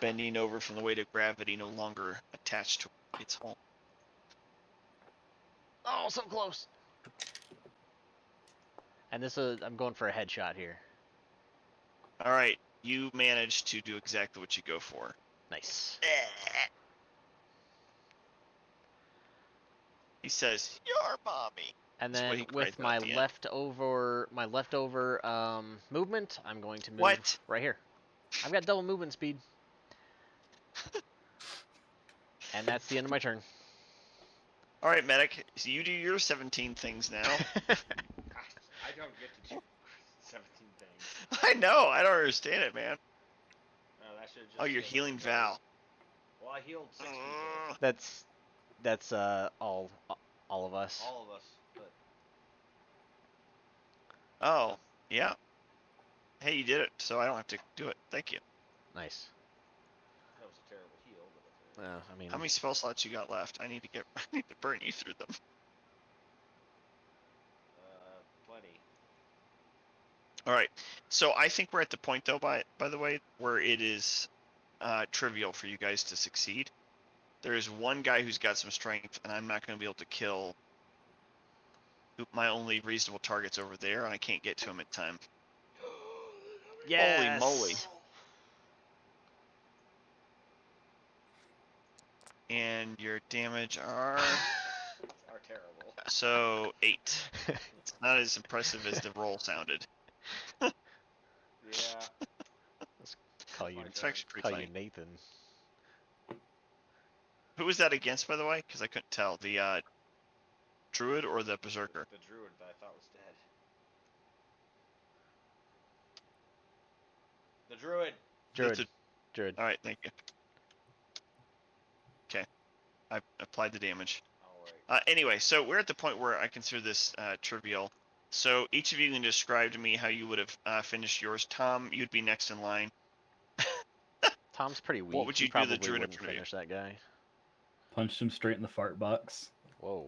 bending over from the weight of gravity, no longer attached to its home. Oh, so close. And this is, I'm going for a headshot here. All right, you managed to do exactly what you go for. Nice. He says, "Your mommy." And That's what then he cried with out my at the end. leftover movement, I'm going to move What? right here. I've got double movement speed. And that's the end of my turn. All right, medic. So you do your 17 things now. I don't get to do 17 things. I know. I don't understand it, man. No, that should just. Oh, you're healing Val. Well, I healed 6 people. That's all of us. All of us, but Oh, yeah. Hey, you did it, so I don't have to do it. Thank you. Nice. terrible heal, but that's I mean, How many spell slots you got left? I need to burn you through them. plenty. All right. So I think we're at the point, though, by the way, where it is trivial for you guys to succeed. There is one guy who's got some strength, and I'm not going to be able to kill my only reasonable target's over there, and I can't get to him in time. yes. Holy moly. And your damage are... Are terrible. So 8. It's not as impressive as the roll sounded. Yeah. Call you, It's actually pretty call funny. you Nathan. Who was that against, by the way? Because I couldn't tell. The druid or the berserker? The druid that I thought was dead. The druid. Druid. Druid. All right, thank you. Okay, I applied the damage. All right. Anyway, so we're at the point where I consider this trivial. So each of you can describe to me how you would have finished yours. Tom, you'd be next in line. Tom's pretty weak. What would He you do probably the druid wouldn't after you? finish that guy. Punched him straight in the fart box. Whoa.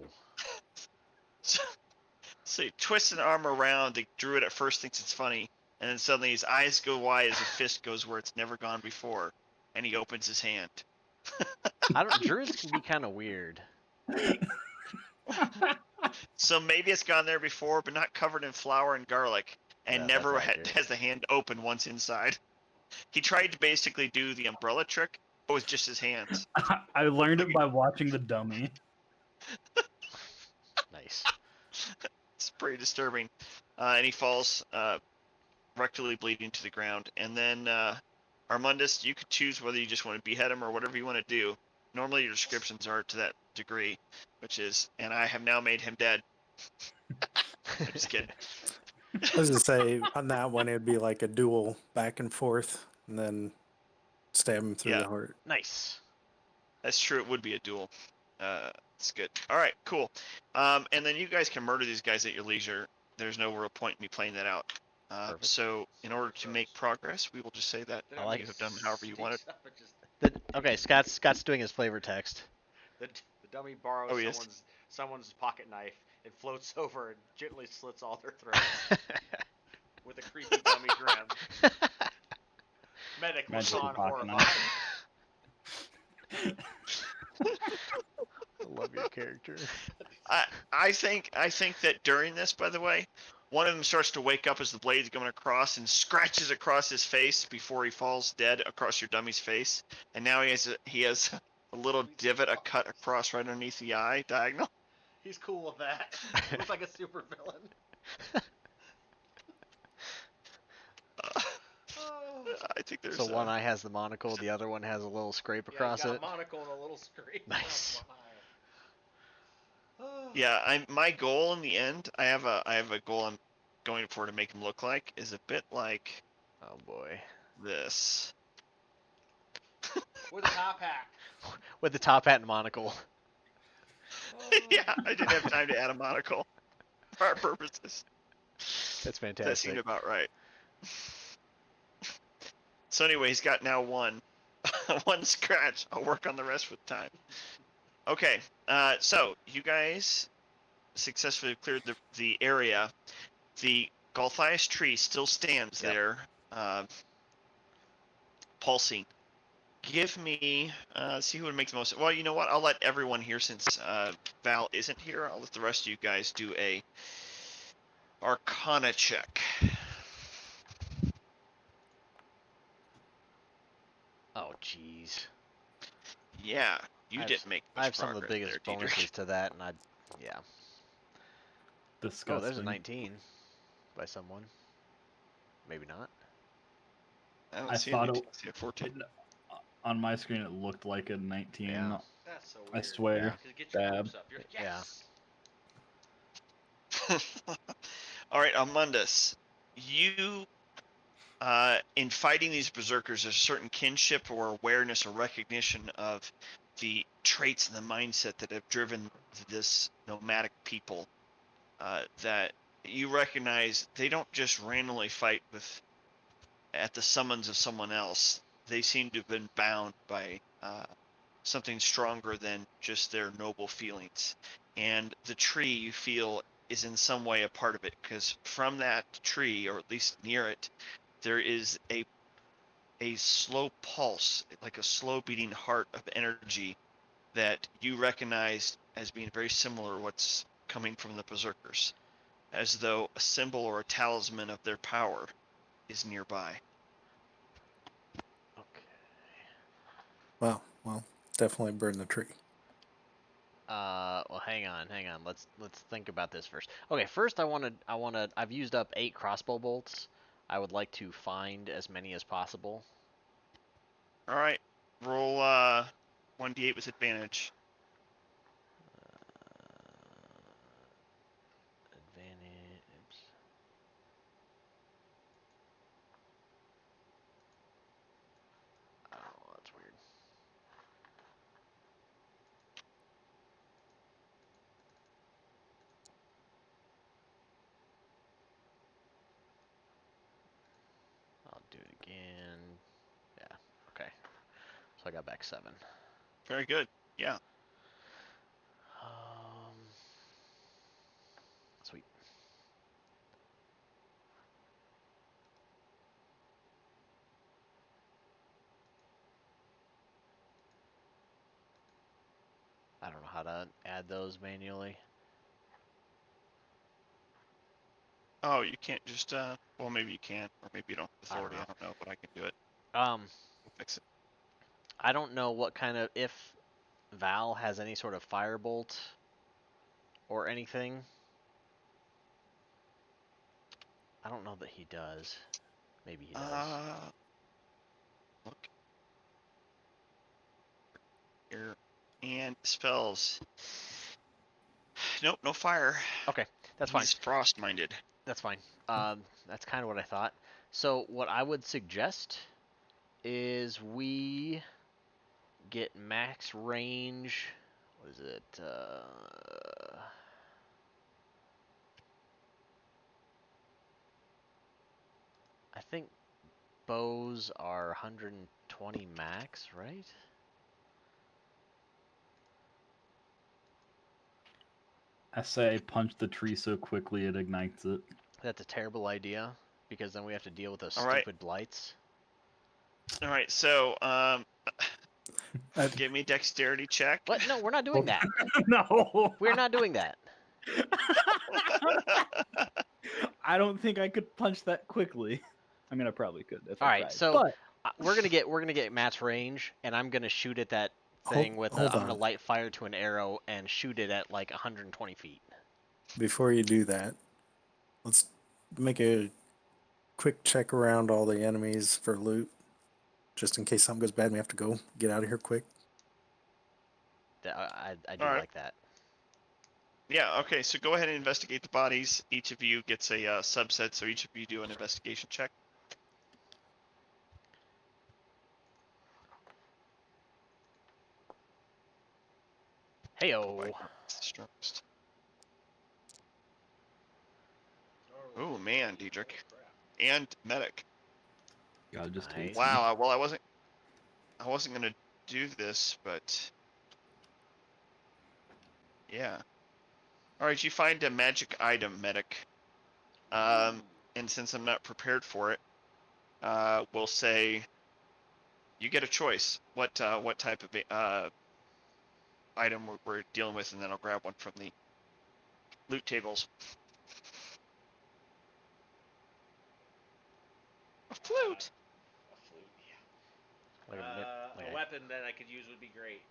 So you twist an arm around. The druid at first thinks it's funny, and then suddenly his eyes go wide as a fist goes where it's never gone before, and he opens his hand. Druids can be kind of weird. So maybe it's gone there before, but not covered in flour and garlic, and Yeah, never that's accurate. has the hand open once inside. He tried to basically do the umbrella trick, but with just his hands. I learned it by watching the dummy. Nice. It's pretty disturbing. And he falls rectally bleeding to the ground. And then Armundus, you could choose whether you just want to behead him or whatever you want to do. Normally your descriptions are to that degree, which is, and I have now made him dead. I'm just kidding. I was gonna say on that one it'd be like a duel back and forth, and then stab him through Yeah. the heart. Nice. That's true. It would be a duel. It's good. All right, cool. And then you guys can murder these guys at your leisure. There's no real point in me playing that out. Perfect. So in order to make progress, we will just say that I like you have done however you wanted. Okay, Scott's doing his flavor text. The dummy borrows Oh, yes. someone's pocket knife and floats over and gently slits all their throats with a creepy dummy grin. Medic was Magical on pocket horrified. I love your character. I think that during this, by the way, one of them starts to wake up as the blade's going across and scratches across his face before he falls dead across your dummy's face, and now he has a little divot, a cut across right underneath the eye, diagonal. He's cool with that. Looks like a super villain. I think there's So one eye has the monocle, the other one has a little scrape across yeah, he's it. got a monocle and a little scrape. Nice. Yeah, my goal in the end, I have a goal I'm going for to make him look like is a bit like Oh boy. this. With a top hat. With the top hat and monocle. Yeah, I didn't have time to add a monocle for our purposes. That's That fantastic. seemed about right. So anyway, he's got now one scratch. I'll work on the rest with time. Okay, so you guys successfully cleared the area. The Golthias tree still stands there, pulsing. Give me, see who would make the most. Well, you know what? I'll let everyone here, since Val isn't here, I'll let the rest of you guys do a Arcana check. Oh jeez. Yeah, you I have didn't make much I have some of the progress biggest there, Dietrich. bonuses to that, and yeah. Disgusting. Oh, there's a 19 by someone. Maybe not. I don't I see thought any. it- See a 14. On my screen, it looked like a 19. Yeah. That's so weird. I swear. Get your Dab. hopes up. You're like, yes. All right, Amundus, you, in fighting these berserkers, there's a certain kinship or awareness or recognition of the traits and the mindset that have driven this nomadic people. That you recognize they don't just randomly fight at the summons of someone else. they seem to have been bound by something stronger than just their noble feelings. And the tree, you feel, is in some way a part of it, because from that tree, or at least near it, there is a slow pulse, like a slow beating heart of energy that you recognize as being very similar to what's coming from the Berserkers, as though a symbol or a talisman of their power is nearby. Okay. Well, definitely burn the tree. Well, hang on. Let's think about this first. Okay, first I've used up 8 crossbow bolts. I would like to find as many as possible. All right, roll 1d8 with advantage. Advantage. Oops. Oh, that's weird. I'll do it again. Yeah. Okay. So I got back 7. Very good. Yeah. Sweet. I don't know how to add those manually. Oh, you can't just well, maybe you can, or maybe you don't have I don't authority. I don't know, but I can do it. We'll fix it. I don't know what kind of, if Val has any sort of firebolt or anything. I don't know that he does. Maybe he does. Look here, and spells. Nope, no fire. Okay, that's fine. He's frost-minded. That's fine. That's kind of what I thought. So what I would suggest is we get max range. What is it? I think bows are 120 max, right? I say punch the tree so quickly it ignites it. That's a terrible idea because then we have to deal with those All right. stupid blights. All right, so I- give me a dexterity check. What? No, we're not doing that. No. We're not doing that. I don't think I could punch that quickly. I mean, I probably could if All I right, tried. so But we're gonna get Matt's range, and I'm gonna shoot at that thing with. hold I'm gonna on. light fire to an arrow and shoot it at like 120 feet. Before you do that, let's make a quick check around all the enemies for loot, just in case something goes bad and we have to go get out of here quick. I do All right. like that. Yeah, okay, so go ahead and investigate the bodies. Each of you gets a subset, so each of you do an investigation check. Heyo. It's the strongest. Oh man, Diedrich. And medic. gotta just Nice. hate. Wow, well I wasn't gonna do this, but yeah. Alright, you find a magic item, medic. And since I'm not prepared for it, we'll say you get a choice. What type of item we're dealing with, and then I'll grab one from the loot tables. A flute. A flute, yeah. Like a weapon that I could use would be great.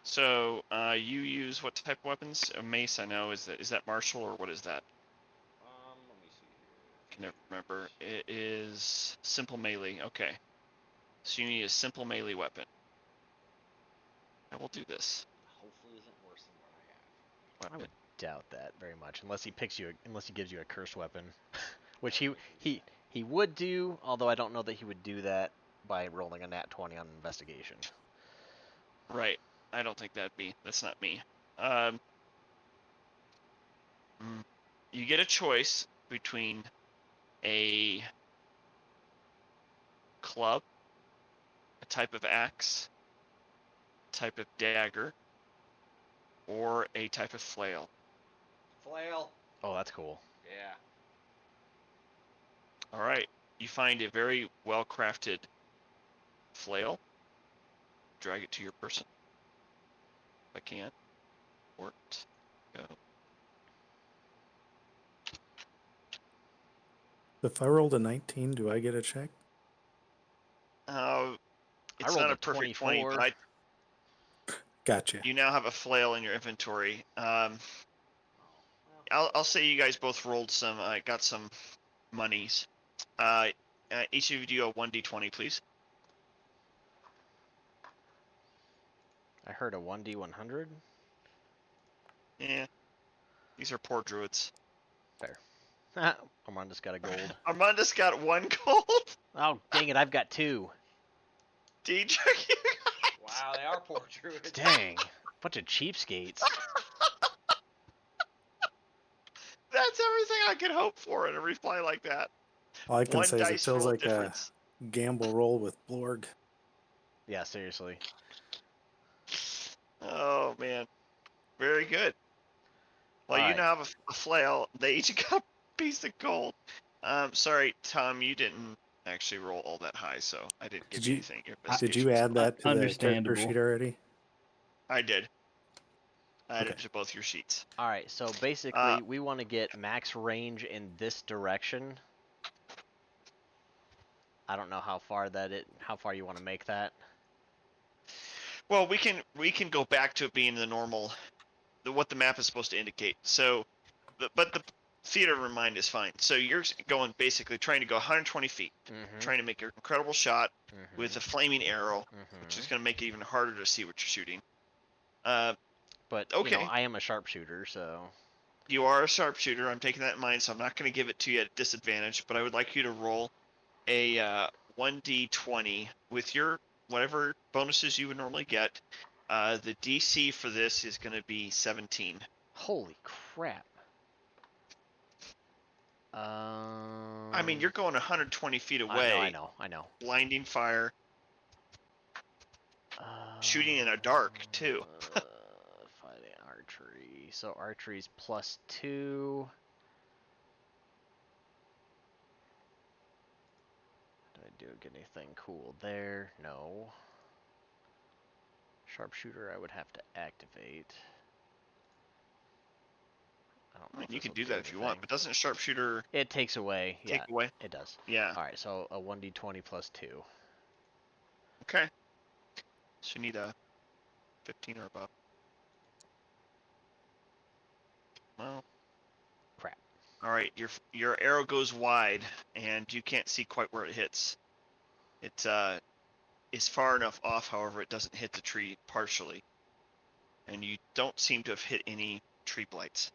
So you use what type of weapons? A mace, I know. Is that martial or what is that? Let me see here. I can never remember. It is simple melee. Okay. So you need a simple melee weapon. I will do this. Hopefully, isn't worse than what I have. I Weapon. would doubt that very much, unless he gives you a cursed weapon, which he would do. Although I don't know that he would do that by rolling a nat 20 on investigation. Right. I don't think that's not me. You get a choice between a club, a type of axe, type of dagger, or a type of flail. Flail. Oh, that's cool. Yeah. All right, you find a very well-crafted flail. Drag it to your person. If I can. Worked. Go. If I rolled a 19, do I get a check? It's rolled not a a perfect 20, 24. but Gotcha. you now have a flail in your inventory. Well, I'll say you guys both rolled some, got some monies. Each of you do a 1d20, please. I heard a 1d100. Yeah, these are poor druids. Armando's got a gold. Armandus got 1 gold. Oh, dang it, I've got 2. Deidre, wow, they are poor druids. Dang. Bunch of cheapskates. that's everything I could hope for in a reply like that. All I can One say is it dice feels roll like difference. a gamble roll with Blorg. Yeah, seriously. Oh man, very good. Well, you Alright. now have a flail. They each got a piece of gold. Sorry, Tom, you didn't actually roll all that high, so I didn't give Did you you- anything. Your Did you investigation's add that to the character Understandable. sheet already? I did. I added Okay. to both your sheets. Alright, so basically, we want to get max range in this direction. I don't know how far you want to make that. Well, we can go back to it being the normal, what the map is supposed to indicate. So, but the theater of mind is fine. So you're going basically trying to go 120 feet, Mm-hmm. trying to make an incredible shot Mm-hmm. with a flaming arrow, Mm-hmm. which is going to make it even harder to see what you're shooting. But, okay. I am a sharpshooter, so... You are a sharpshooter. I'm taking that in mind, so I'm not going to give it to you at disadvantage. But I would like you to roll a 1d20 with your whatever bonuses you would normally get. The DC for this is going to be 17. Holy crap. I mean, you're going 120 feet away. I know. Blinding fire. Shooting in a dark, too. Fighting archery. So archery's +2. Do I get anything cool there? No. Sharpshooter I would have to activate. I don't know. I mean, if you can this'll do that if you want, anything. but doesn't sharpshooter It takes away. take Yeah, away? it does. Yeah. Alright, so a 1d20 +2. Okay. So you need a 15 or above. Well. Crap. All right, your arrow goes wide, and you can't see quite where it hits. It is far enough off, however, it doesn't hit the tree partially, and you don't seem to have hit any tree blights.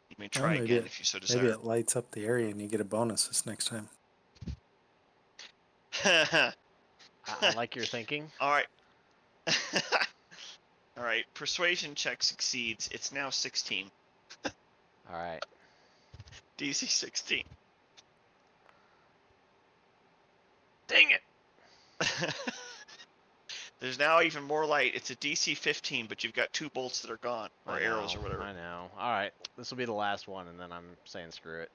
You may try maybe again if you so Maybe desire. it lights up the area and you get a bonus this next time. I like your thinking. All right. All right. Persuasion check succeeds. It's now 16. Alright. DC 16. Dang it! There's now even more light. It's a DC 15, but you've got 2 bolts that are gone, or arrows, or whatever. I know. Alright, this will be the last one, and then I'm saying screw it.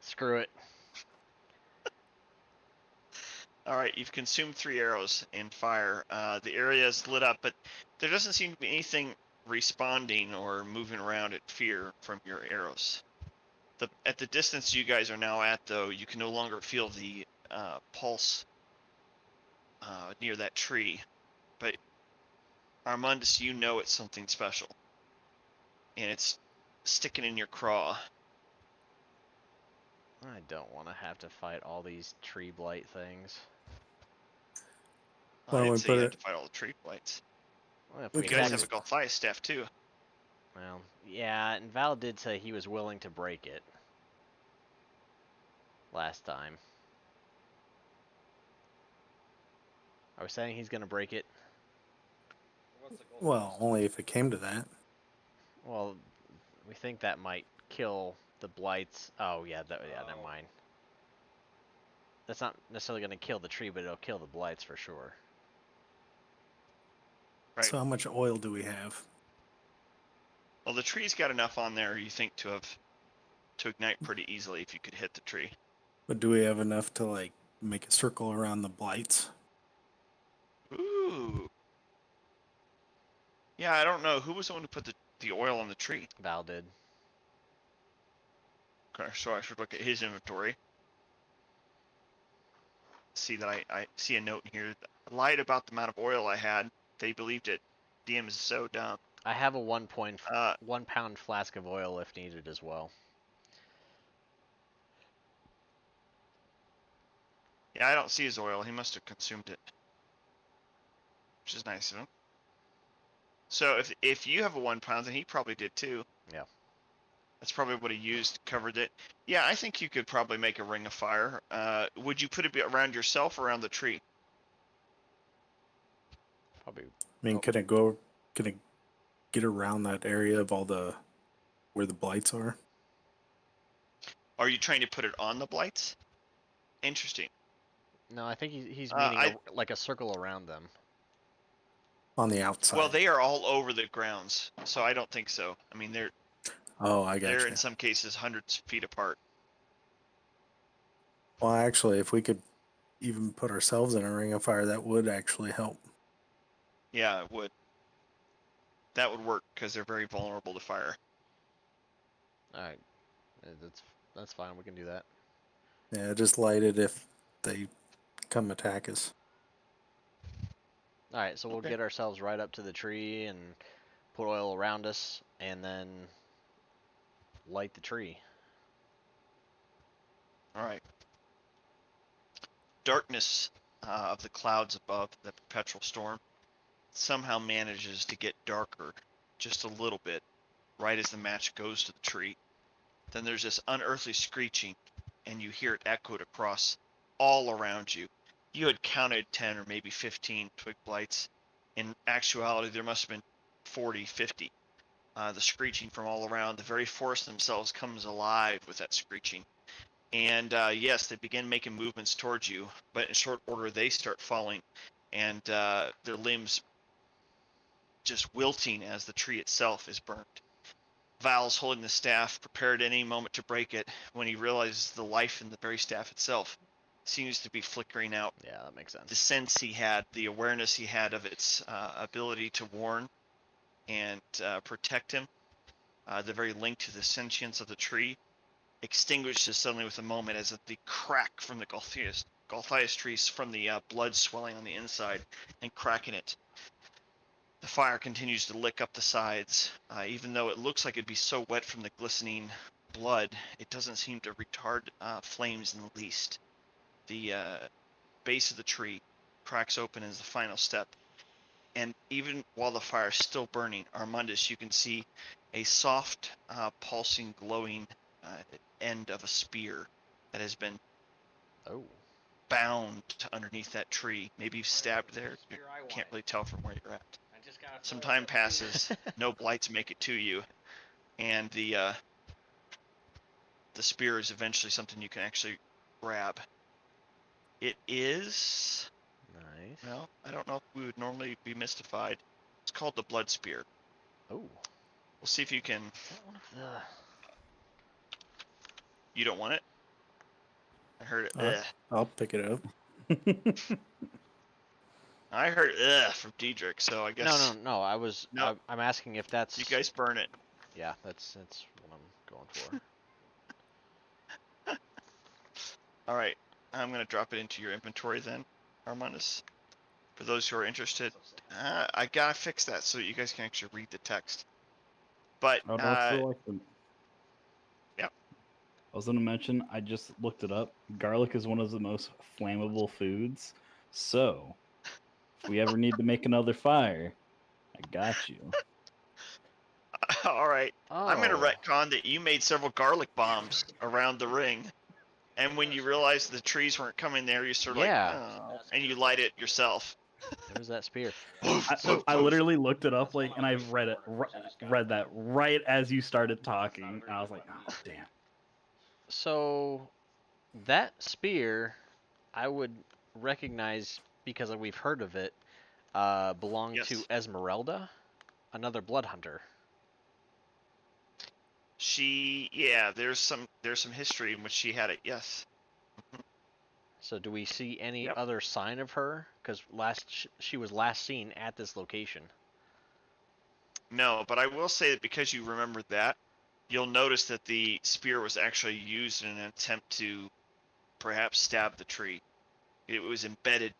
Screw it. All right, you've consumed 3 arrows and fire. The area is lit up, but there doesn't seem to be anything responding or moving around at fear from your arrows. At the distance you guys are now at, though, you can no longer feel the pulse near that tree. But Armandus, you know it's something special, and it's sticking in your craw. I don't want to have to fight all these tree blight things. I Why don't didn't we say you put had it- to fight all the tree blights. Well, if We You can guys always- have a Goliath staff too. Well, yeah, and Val did say he was willing to break it. Last time. Are we saying he's gonna break it? What's the goal? Well, only if it came to that. Well, we think that might kill The blights. Oh yeah, never mind. That's not necessarily going to kill the tree, but it'll kill the blights for sure. Right. So how much oil do we have? Well, the tree's got enough on there, you think, to ignite pretty easily if you could hit the tree. But do we have enough to like make a circle around the blights? Ooh. Yeah, I don't know. Who was the one who put the oil on the tree? Val did. Okay, so I should look at his inventory. See that I see a note in here. I lied about the amount of oil I had. They believed it. DM is so dumb. I have a 1 pound flask of oil if needed as well. Yeah, I don't see his oil. He must have consumed it, which is nice of him. So if you have a 1 pound, then he probably did too. Yeah. That's probably what he used, covered it. Yeah, I think you could probably make a ring of fire. Would you put it around yourself or around the tree? Probably. I mean, Oh. can it get around that area of where the blights are? Are you trying to put it on the blights? Interesting. No, I think he's meaning I- like a circle around them. On the outside. Well, they are all over the grounds, so I don't think so. I mean, they're I got they're you. in some cases hundreds of feet apart. Well, actually, if we could even put ourselves in a ring of fire, that would actually help. Yeah, it would. That would work because they're very vulnerable to fire. All right, that's fine. We can do that. Yeah, just light it if they come attack us. All right, so we'll Okay. get ourselves right up to the tree and put oil around us, and then light the tree. All right. Darkness of the clouds above the perpetual storm somehow manages to get darker just a little bit right as the match goes to the tree. Then there's this unearthly screeching, and you hear it echoed across all around you. You had counted 10 or maybe 15 twig blights. In actuality, there must have been 40, 50. The screeching from all around, the very forest themselves comes alive with that screeching. And yes, they begin making movements towards you, but in short order, they start falling, and their limbs just wilting as the tree itself is burnt. Val's holding the staff, prepared any moment to break it, when he realizes the life in the very staff itself seems to be flickering out. Yeah, that makes sense. The sense he had, the awareness he had of its ability to warn and protect him, the very link to the sentience of the tree, extinguishes suddenly with a moment as the crack from the Golthias trees from the blood swelling on the inside and cracking it. The fire continues to lick up the sides. Even though it looks like it'd be so wet from the glistening blood, it doesn't seem to retard flames in the least. The base of the tree cracks open as the final step. And even while the fire is still burning, Armandus, you can see a soft, pulsing, glowing end of a spear that has been Oh. bound to underneath that tree. Maybe you've stabbed there. You can't really tell from where you're at. Some time passes. No blights make it to you, and the spear is eventually something you can actually grab. It is. Nice. Well, I don't know if we would normally be mystified. It's called the blood spear. Oh. We'll see if you can. One of the. You don't want it? I heard it. Uh, I'll pick it up. I heard ugh from Diedrich, so I guess. No. I was. No. I'm asking if that's. You guys burn it. Yeah, that's what I'm going for. All right, I'm gonna drop it into your inventory then, Armandus. For those who are interested, I gotta fix that so that you guys can actually read the text. But I would also like to. Yeah. I was going to mention, I just looked it up. Garlic is one of the most flammable foods. So, if we ever need to make another fire, I got you. all right, I'm gonna Oh. retcon that you made several garlic bombs around the ring, and when you realized the trees weren't coming there, you sort of Yeah. like, oh, and you light it yourself. There's that spear. I literally looked it up, and I read that right as you started talking, and I was like, oh, damn. So that spear, I would recognize because we've heard of it. Belonged to Yes. Esmeralda, another blood hunter. Yeah, there's some history in which she had it. Yes. So do we see any Yep. other sign of her? Because she was last seen at this location. No, but I will say that because you remembered that, you'll notice that the spear was actually used in an attempt to perhaps stab the tree. It was embedded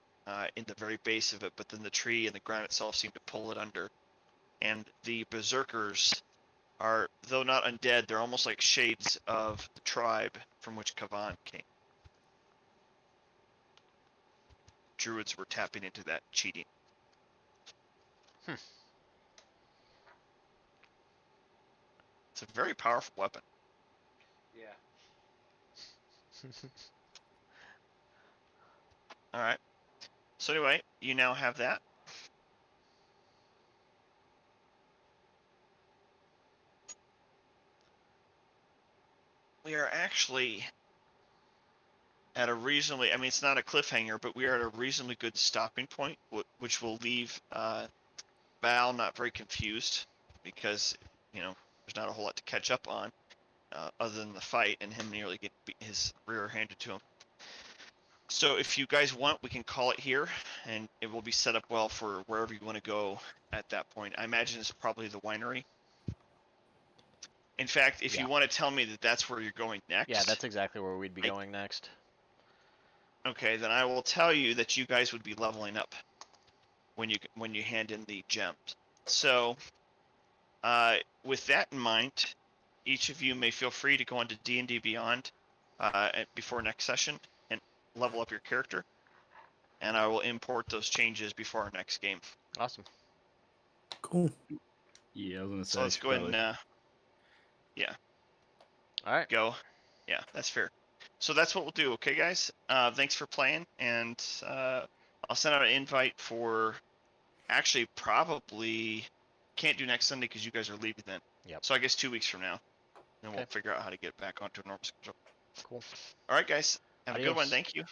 in the very base of it, but then the tree and the ground itself seemed to pull it under. And the Berserkers are, though not undead, they're almost like shades of the tribe from which Kavan came. Druids were tapping into that cheating. It's a very powerful weapon. Yeah. All right. So anyway, you now have that. We are actually at a reasonably, I mean, it's not a cliffhanger, but we are at a reasonably good stopping point, which will leave Val not very confused because, there's not a whole lot to catch up on other than the fight and him nearly getting his rear handed to him. So if you guys want, we can call it here, and it will be set up well for wherever you want to go at that point. I imagine it's probably the winery. In fact, if Yeah. you want to tell me that that's where you're going next. Yeah, that's exactly where we'd be going next. Okay, then I will tell you that you guys would be leveling up when you hand in the gems. So, with that in mind, each of you may feel free to go on to D&D Beyond before next session and level up your character, and I will import those changes before our next game. Awesome. Cool. Yeah, I was gonna say. So let's go ahead and All right. go. Yeah, that's fair. So that's what we'll do. Okay, guys. Thanks for playing, and I'll send out an invite for. Actually, probably can't do next Sunday because you guys are leaving then. Yep. So I guess 2 weeks from now, then we'll Okay. figure out how to get back onto a normal schedule. Cool. All right, guys. Have a good one. Adios. Thank you.